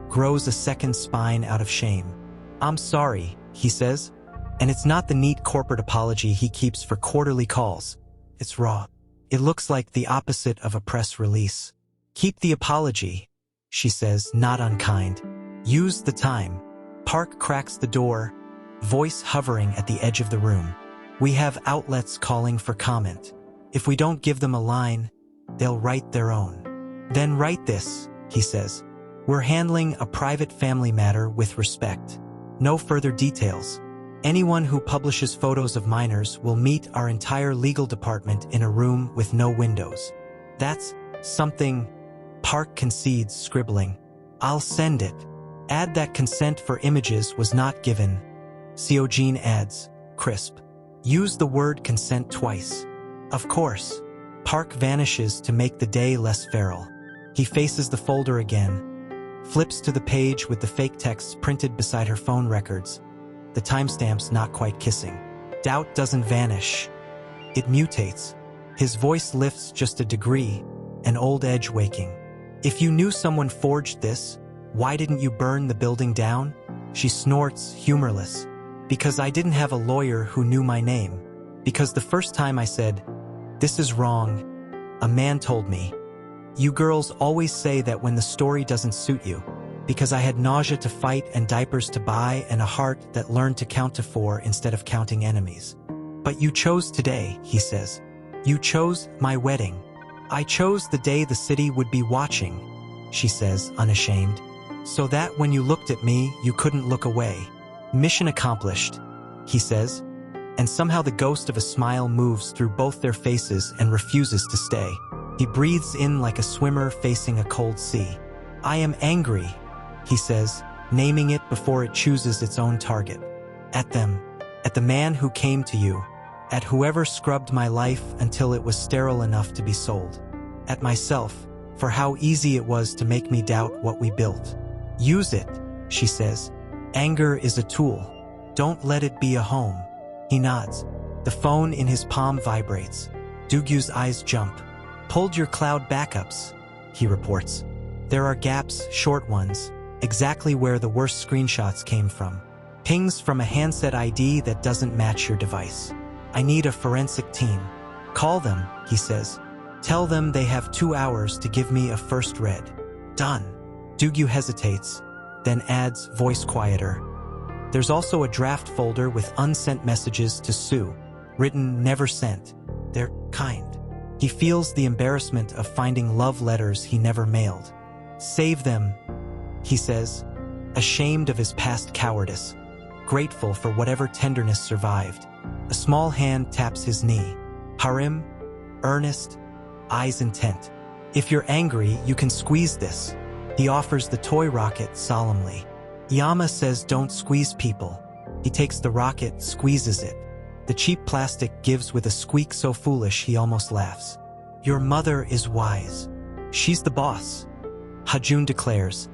grows a second spine out of shame. I'm sorry, he says. And it's not the neat corporate apology he keeps for quarterly calls. It's raw. It looks like the opposite of a press release. Keep the apology, she says, not unkind. Use the time. Park cracks the door, voice hovering at the edge of the room. We have outlets calling for comment. If we don't give them a line, they'll write their own. Then write this, he says. We're handling a private family matter with respect. No further details. Anyone who publishes photos of minors will meet our entire legal department in a room with no windows. That's something. Park concedes, scribbling. I'll send it. Add that consent for images was not given. Seogene adds, crisp. Use the word consent twice. Of course. Park vanishes to make the day less feral. He faces the folder again, flips to the page with the fake texts printed beside her phone records. The timestamps not quite kissing. Doubt doesn't vanish. It mutates. His voice lifts just a degree, an old edge waking. If you knew someone forged this, why didn't you burn the building down? She snorts, humorless. Because I didn't have a lawyer who knew my name. Because the first time I said, this is wrong, a man told me, you girls always say that when the story doesn't suit you. Because I had nausea to fight and diapers to buy and a heart that learned to count to 4 instead of counting enemies. But you chose today, he says. You chose my wedding. I chose the day the city would be watching, she says, unashamed. So that when you looked at me, you couldn't look away. Mission accomplished, he says. And somehow the ghost of a smile moves through both their faces and refuses to stay. He breathes in like a swimmer facing a cold sea. I am angry, he says, naming it before it chooses its own target. At them, at the man who came to you, at whoever scrubbed my life until it was sterile enough to be sold. At myself, for how easy it was to make me doubt what we built. Use it, she says. Anger is a tool. Don't let it be a home. He nods. The phone in his palm vibrates. Dugyu's eyes jump. Pulled your cloud backups, he reports. There are gaps, short ones, exactly where the worst screenshots came from. Pings from a handset ID that doesn't match your device. I need a forensic team. Call them, he says. Tell them they have 2 hours to give me a first read. Done. Dugyu hesitates, then adds, voice quieter. There's also a draft folder with unsent messages to Sue, written never sent. They're kind. He feels the embarrassment of finding love letters he never mailed. Save them, he says, ashamed of his past cowardice, grateful for whatever tenderness survived. A small hand taps his knee. Harim, earnest, eyes intent. If you're angry, you can squeeze this. He offers the toy rocket solemnly. Yama says don't squeeze people. He takes the rocket, squeezes it. The cheap plastic gives with a squeak so foolish he almost laughs. Your mother is wise. She's the boss, Hajun declares,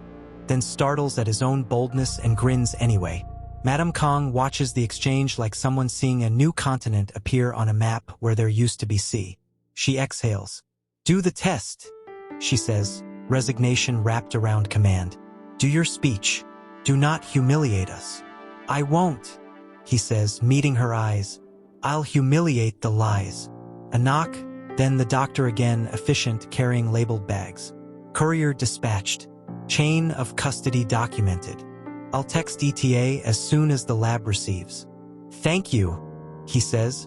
then startles at his own boldness and grins anyway. Madame Kong watches the exchange like someone seeing a new continent appear on a map where there used to be sea. She exhales. Do the test, she says, resignation wrapped around command. Do your speech. Do not humiliate us. I won't, he says, meeting her eyes. I'll humiliate the lies. A knock, then the doctor again, efficient, carrying labeled bags. Courier dispatched. Chain of custody documented. I'll text ETA as soon as the lab receives. Thank you, he says,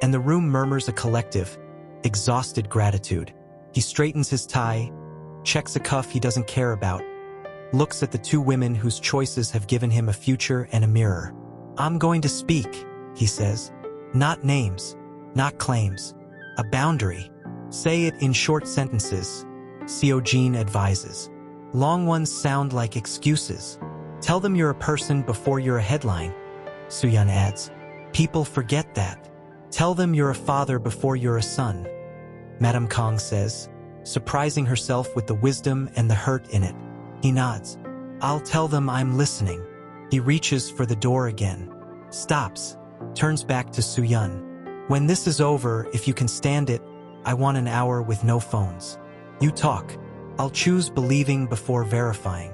and the room murmurs a collective, exhausted gratitude. He straightens his tie, checks a cuff he doesn't care about, looks at the 2 women whose choices have given him a future and a mirror. I'm going to speak, he says. Not names, not claims. A boundary. Say it in short sentences, Seogene advises. Long ones sound like excuses. Tell them you're a person before you're a headline, Soo-yeon adds. People forget that. Tell them you're a father before you're a son, Madame Kong says, surprising herself with the wisdom and the hurt in it. He nods. I'll tell them I'm listening. He reaches for the door again. Stops. Turns back to Soo-yeon. When this is over, if you can stand it, I want an hour with no phones. You talk. I'll choose believing before verifying.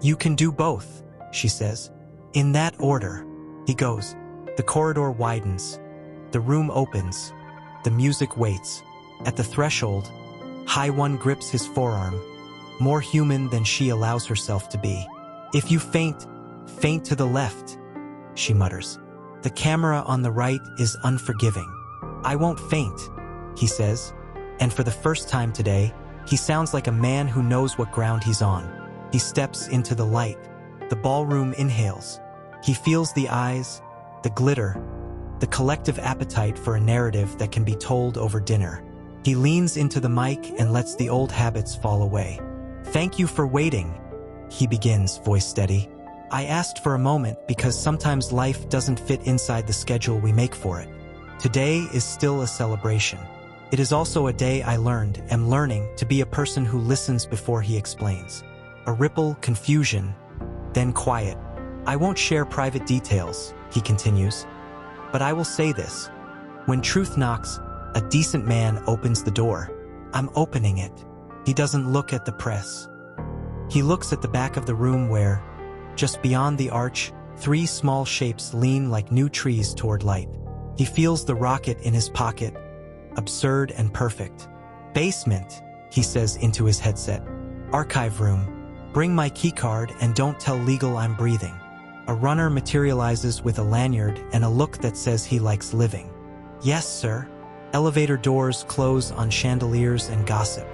You can do both, she says. In that order. He goes. The corridor widens. The room opens. The music waits. At the threshold, High One grips his forearm, more human than she allows herself to be. If you faint, faint to the left, she mutters. The camera on the right is unforgiving. I won't faint, he says, and for the first time today, he sounds like a man who knows what ground he's on. He steps into the light. The ballroom inhales. He feels the eyes, the glitter, the collective appetite for a narrative that can be told over dinner. He leans into the mic and lets the old habits fall away. Thank you for waiting, he begins, voice steady. I asked for a moment because sometimes life doesn't fit inside the schedule we make for it. Today is still a celebration. It is also a day I am learning to be a person who listens before he explains. A ripple, confusion, then quiet. I won't share private details, he continues. But I will say this. When truth knocks, a decent man opens the door. I'm opening it. He doesn't look at the press. He looks at the back of the room where, just beyond the arch, 3 small shapes lean like new trees toward light. He feels the rocket in his pocket, absurd and perfect. Basement, he says into his headset. Archive room. Bring my keycard and don't tell legal I'm breathing. A runner materializes with a lanyard and a look that says he likes living. Yes, sir. Elevator doors close on chandeliers and gossip.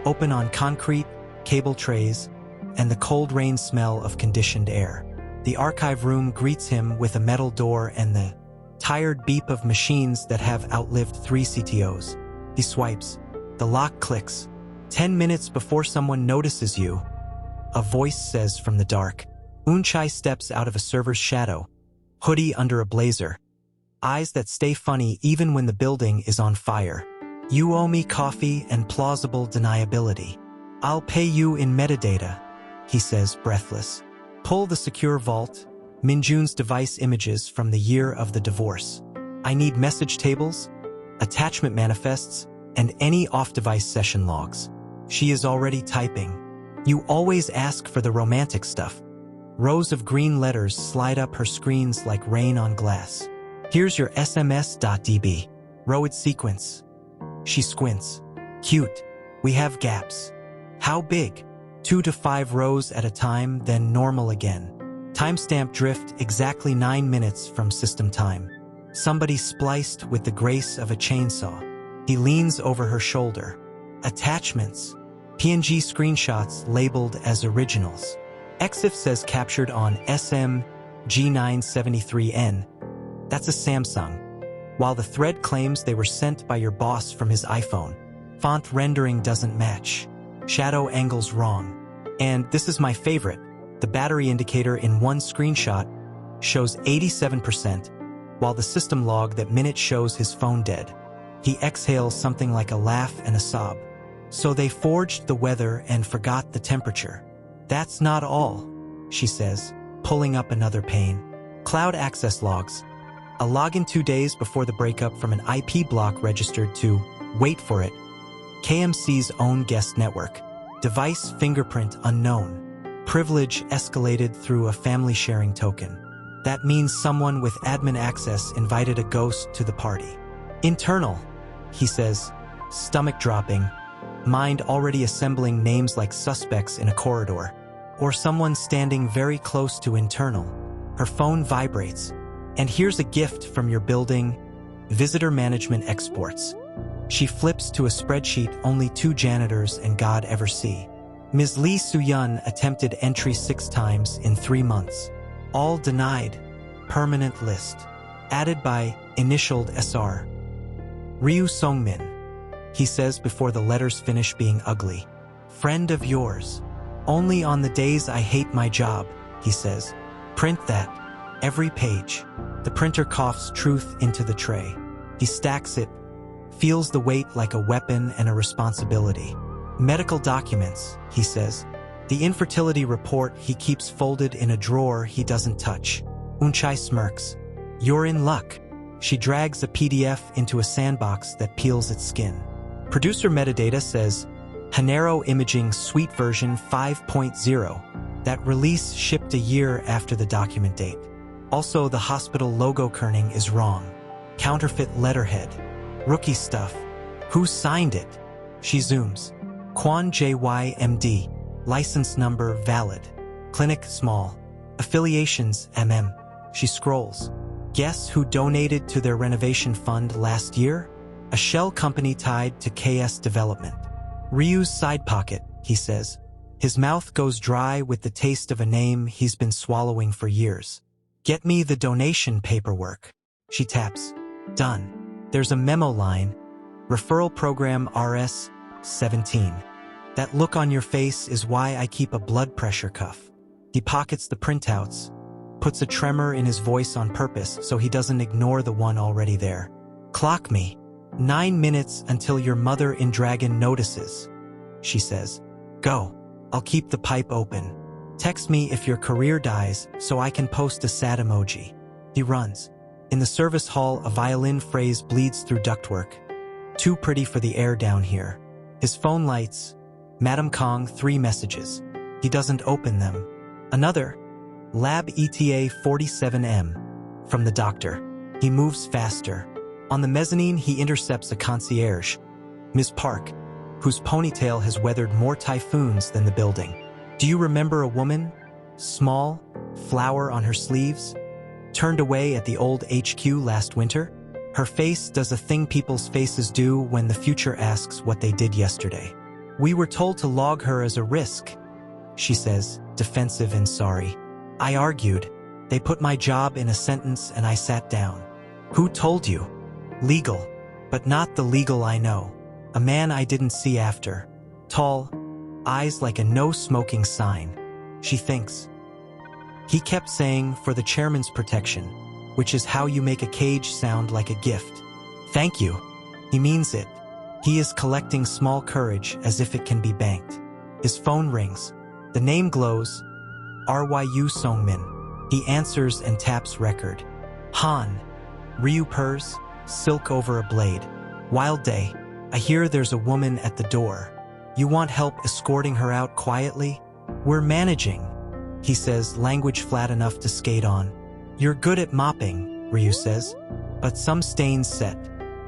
Open on concrete, cable trays, and the cold rain smell of conditioned air. The archive room greets him with a metal door and the tired beep of machines that have outlived 3 CTOs. He swipes. The lock clicks. 10 minutes before someone notices you, a voice says from the dark. Unchai steps out of a server's shadow, hoodie under a blazer. Eyes that stay funny even when the building is on fire. You owe me coffee and plausible deniability. I'll pay you in metadata, he says, breathless. Pull the secure vault, Minjun's device images from the year of the divorce. I need message tables, attachment manifests, and any off-device session logs. She is already typing. You always ask for the romantic stuff. Rows of green letters slide up her screens like rain on glass. Here's your SMS.db. Row sequence. She squints. Cute. We have gaps. How big? 2 to 5 rows at a time, then normal again. Timestamp drift exactly 9 minutes from system time. Somebody spliced with the grace of a chainsaw. He leans over her shoulder. Attachments. PNG screenshots labeled as originals. EXIF says captured on SMG973N. That's a Samsung. While the thread claims they were sent by your boss from his iPhone. Font rendering doesn't match. Shadow angles wrong. And this is my favorite. The battery indicator in one screenshot shows 87%, while the system log that minute shows his phone dead. He exhales something like a laugh and a sob. So they forged the weather and forgot the temperature. That's not all, she says, pulling up another pane. Cloud access logs. A login 2 days before the breakup from an IP block registered to, wait for it, KMC's own guest network. Device fingerprint unknown. Privilege escalated through a family sharing token. That means someone with admin access invited a ghost to the party. Internal, he says, stomach dropping, mind already assembling names like suspects in a corridor, or someone standing very close to internal. Her phone vibrates. And here's a gift from your building, visitor management exports. She flips to a spreadsheet only 2 janitors and God ever see. Ms. Lee Soo-yeon attempted entry 6 times in 3 months. All denied. Permanent list. Added by initialed SR. Ryu Songmin. He says before the letters finish being ugly. Friend of yours. Only on the days I hate my job, he says. Print that. Every page. The printer coughs truth into the tray. He stacks it, feels the weight like a weapon and a responsibility. Medical documents, he says. The infertility report he keeps folded in a drawer he doesn't touch. Unchai smirks. You're in luck. She drags a PDF into a sandbox that peels its skin. Producer metadata says, Hanero Imaging Suite version 5.0. That release shipped a year after the document date. Also, the hospital logo kerning is wrong. Counterfeit letterhead. Rookie stuff. Who signed it? She zooms. Quan JYMD. License number valid. Clinic small. Affiliations MM. She scrolls. Guess who donated to their renovation fund last year? A shell company tied to KS Development. Ryu's side pocket, he says. His mouth goes dry with the taste of a name he's been swallowing for years. Get me the donation paperwork. She taps. Done. There's a memo line. Referral program RS 17. That look on your face is why I keep a blood pressure cuff. He pockets the printouts, puts a tremor in his voice on purpose so he doesn't ignore the one already there. Clock me. 9 minutes until your mother in dragon notices, she says. Go. I'll keep the pipe open. Text me if your career dies so I can post a sad emoji. He runs. In the service hall, a violin phrase bleeds through ductwork. Too pretty for the air down here. His phone lights. Madam Kong, 3 messages. He doesn't open them. Another. Lab ETA 47M. From the doctor. He moves faster. On the mezzanine, he intercepts a concierge, Ms. Park, whose ponytail has weathered more typhoons than the building. Do you remember a woman? Small, flower on her sleeves? Turned away at the old HQ last winter? Her face does a thing people's faces do when the future asks what they did yesterday. We were told to log her as a risk, she says, defensive and sorry. I argued. They put my job in a sentence and I sat down. Who told you? Legal, but not the legal I know. A man I didn't see after. Tall, eyes like a no-smoking sign. She thinks. He kept saying, for the chairman's protection, which is how you make a cage sound like a gift. Thank you. He means it. He is collecting small courage as if it can be banked. His phone rings. The name glows. Ryu Songmin. He answers and taps record. Han. Ryu purrs. Silk over a blade. Wild day. I hear there's a woman at the door. You want help escorting her out quietly? We're managing, he says, language flat enough to skate on. You're good at mopping, Ryu says. But some stains set.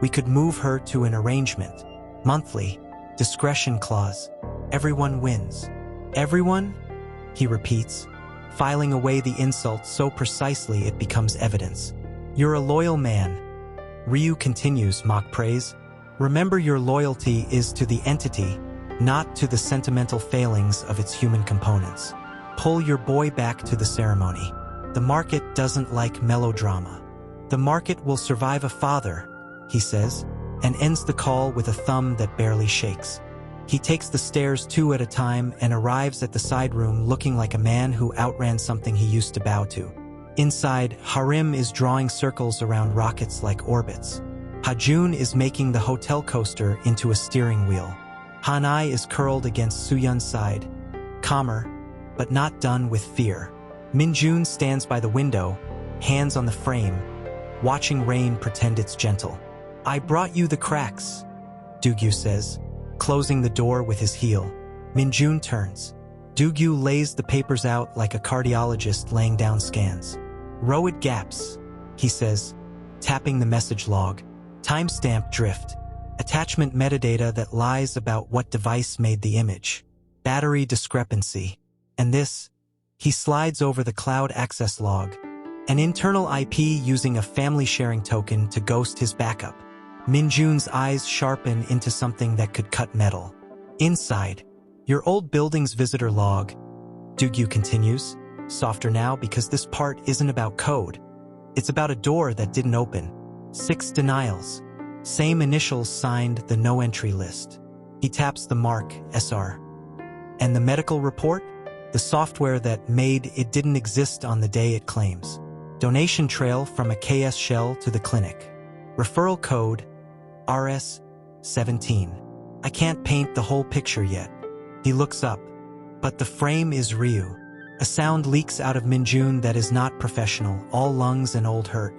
We could move her to an arrangement. Monthly. Discretion clause. Everyone wins. Everyone? He repeats, filing away the insult so precisely it becomes evidence. You're a loyal man. Ryu continues mock praise. Remember, your loyalty is to the entity, not to the sentimental failings of its human components. Pull your boy back to the ceremony. The market doesn't like melodrama. The market will survive a father, he says, and ends the call with a thumb that barely shakes. He takes the stairs 2 at a time and arrives at the side room looking like a man who outran something he used to bow to. Inside, Harim is drawing circles around rockets like orbits. Hajun is making the hotel coaster into a steering wheel. Hanai is curled against Suyun's side, calmer, but not done with fear. Minjun stands by the window, hands on the frame, watching rain pretend it's gentle. I brought you the cracks, Dugyu says, closing the door with his heel. Minjun turns. Dugyu lays the papers out like a cardiologist laying down scans. Road gaps, he says, tapping the message log. Timestamp drift. Attachment metadata that lies about what device made the image. Battery discrepancy. And this, he slides over the cloud access log. An internal IP using a family sharing token to ghost his backup. Minjun's eyes sharpen into something that could cut metal. Inside, your old building's visitor log, Dugyu continues, softer now because this part isn't about code. It's about a door that didn't open. 6 denials. Same initials signed the no-entry list. He taps the mark, SR. And the medical report? The software that made it didn't exist on the day it claims. Donation trail from a KS shell to the clinic. Referral code RS17. I can't paint the whole picture yet. He looks up. But the frame is Ryu. A sound leaks out of Minjun that is not professional, all lungs and old hurt.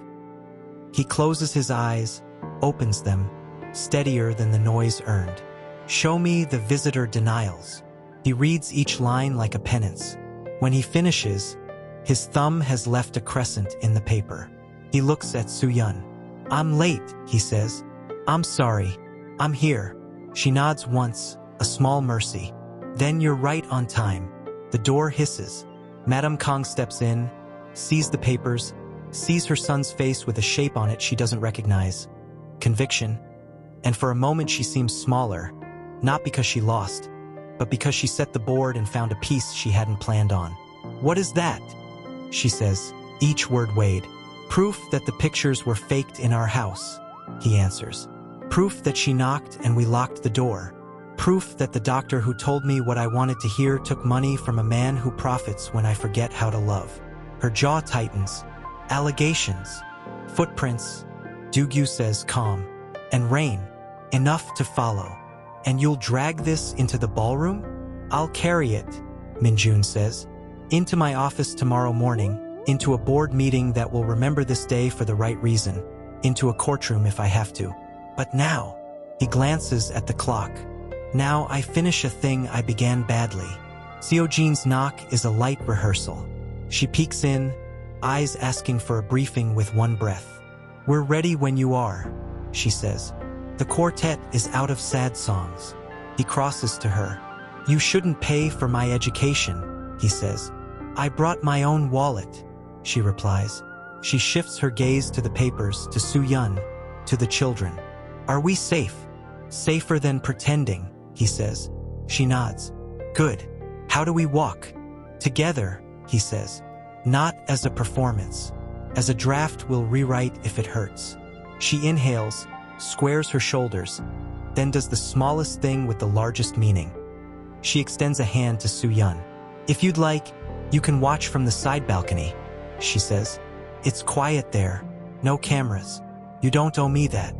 He closes his eyes, opens them, steadier than the noise earned. Show me the visitor denials. He reads each line like a penance. When he finishes, his thumb has left a crescent in the paper. He looks at Soo-yun. I'm late, he says. I'm sorry. I'm here. She nods once, a small mercy. Then you're right on time. The door hisses. Madame Kong steps in, sees the papers, sees her son's face with a shape on it she doesn't recognize. Conviction. And for a moment she seems smaller, not because she lost, but because she set the board and found a piece she hadn't planned on. What is that? She says, each word weighed. Proof that the pictures were faked in our house, he answers. Proof that she knocked and we locked the door. Proof that the doctor who told me what I wanted to hear took money from a man who profits when I forget how to love. Her jaw tightens. Allegations. Footprints. Dugyu says calm. And rain. Enough to follow. And you'll drag this into the ballroom? I'll carry it, Minjun says. Into my office tomorrow morning. Into a board meeting that will remember this day for the right reason. Into a courtroom if I have to. But now, he glances at the clock. Now I finish a thing I began badly. Seo-jin's knock is a light rehearsal. She peeks in, eyes asking for a briefing with one breath. We're ready when you are, she says. The quartet is out of sad songs. He crosses to her. You shouldn't pay for my education, he says. I brought my own wallet, she replies. She shifts her gaze to the papers, to Soo-yun, to the children. Are we safe? Safer than pretending, he says. She nods. Good. How do we walk? Together, he says. Not as a performance. As a draft we'll rewrite if it hurts. She inhales, squares her shoulders, then does the smallest thing with the largest meaning. She extends a hand to Soo-yun. If you'd like, you can watch from the side balcony, she says. It's quiet there. No cameras. You don't owe me that.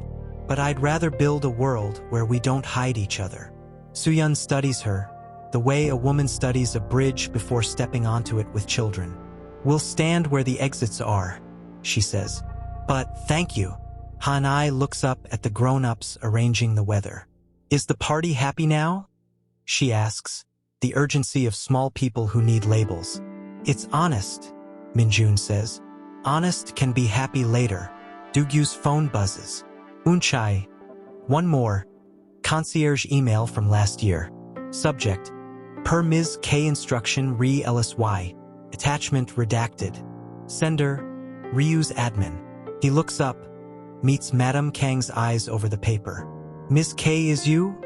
But I'd rather build a world where we don't hide each other. Soo-yun studies her, the way a woman studies a bridge before stepping onto it with children. We'll stand where the exits are, she says. But thank you. Han-ai looks up at the grown-ups arranging the weather. Is the party happy now? She asks, the urgency of small people who need labels. It's honest, Minjun says. Honest can be happy later. Dugyu's phone buzzes. Unchai. One more. Concierge email from last year. Subject. Per Ms. K instruction re LSY. Attachment redacted. Sender. Ryu's admin. He looks up, meets Madame Kang's eyes over the paper. Ms. K is you?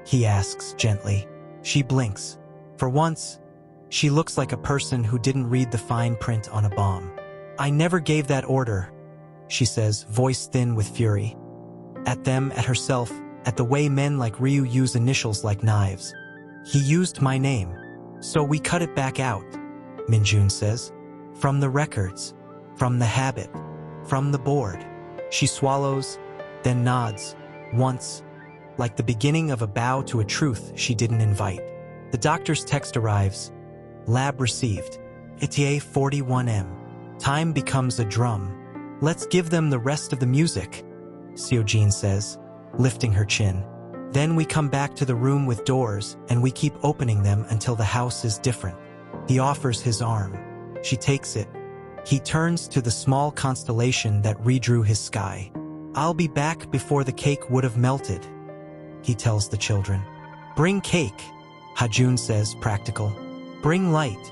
He asks gently. She blinks. For once, she looks like a person who didn't read the fine print on a bomb. I never gave that order, she says, voice thin with fury. At them, at herself, at the way men like Ryu use initials like knives. He used my name. So we cut it back out, Minjun says. From the records. From the habit. From the board. She swallows, then nods, once, like the beginning of a bow to a truth she didn't invite. The doctor's text arrives. Lab received. ETA 41M. Time becomes a drum. Let's give them the rest of the music, Seo-jin says, lifting her chin. Then we come back to the room with doors and we keep opening them until the house is different. He offers his arm. She takes it. He turns to the small constellation that redrew his sky. I'll be back before the cake would have melted, he tells the children. Bring cake, Hajun says, practical. Bring light.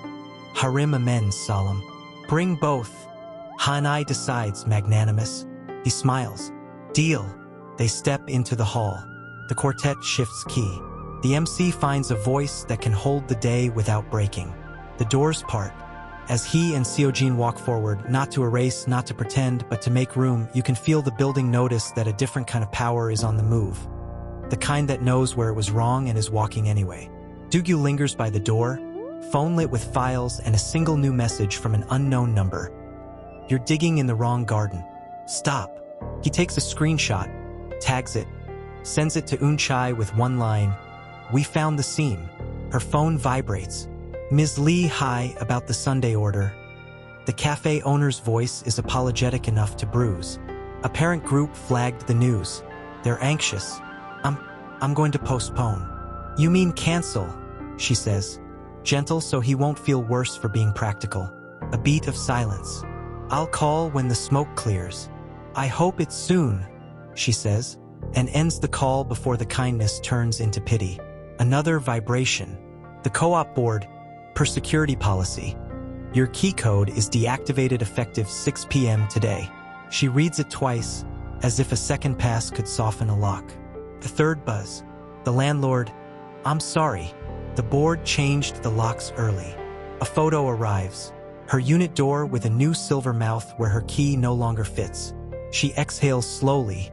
Harim amends, solemn. Bring both. Han-ai decides, magnanimous. He smiles. Deal. They step into the hall. The quartet shifts key. The MC finds a voice that can hold the day without breaking. The doors part. As he and Seo-jin walk forward, not to erase, not to pretend, but to make room, you can feel the building notice that a different kind of power is on the move. The kind that knows where it was wrong and is walking anyway. Dugyu lingers by the door, phone lit with files and a single new message from an unknown number. You're digging in the wrong garden. Stop. He takes a screenshot, tags it, sends it to Unchai with one line. We found the seam. Her phone vibrates. Ms. Lee, hi, about the Sunday order. The cafe owner's voice is apologetic enough to bruise. A parent group flagged the news. They're anxious. I'm going to postpone. You mean cancel, she says, gentle so he won't feel worse for being practical. A beat of silence. I'll call when the smoke clears. I hope it's soon, she says, and ends the call before the kindness turns into pity. Another vibration. The co-op board, per security policy. Your key code is deactivated effective 6 p.m. today. She reads it twice, as if a second pass could soften a lock. The third buzz. The landlord, I'm sorry. The board changed the locks early. A photo arrives. Her unit door with a new silver mouth where her key no longer fits. She exhales slowly,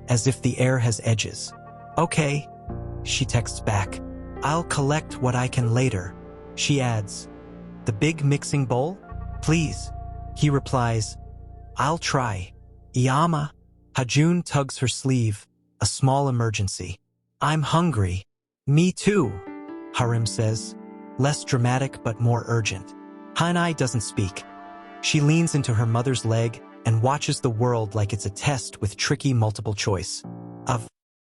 as if the air has edges. Okay, she texts back. I'll collect what I can later. She adds, the big mixing bowl? Please. He replies, I'll try. Iyama. Hajun tugs her sleeve, a small emergency. I'm hungry. Me too, Harim says, less dramatic but more urgent. Hanai doesn't speak. She leans into her mother's leg and watches the world like it's a test with tricky multiple choice. Of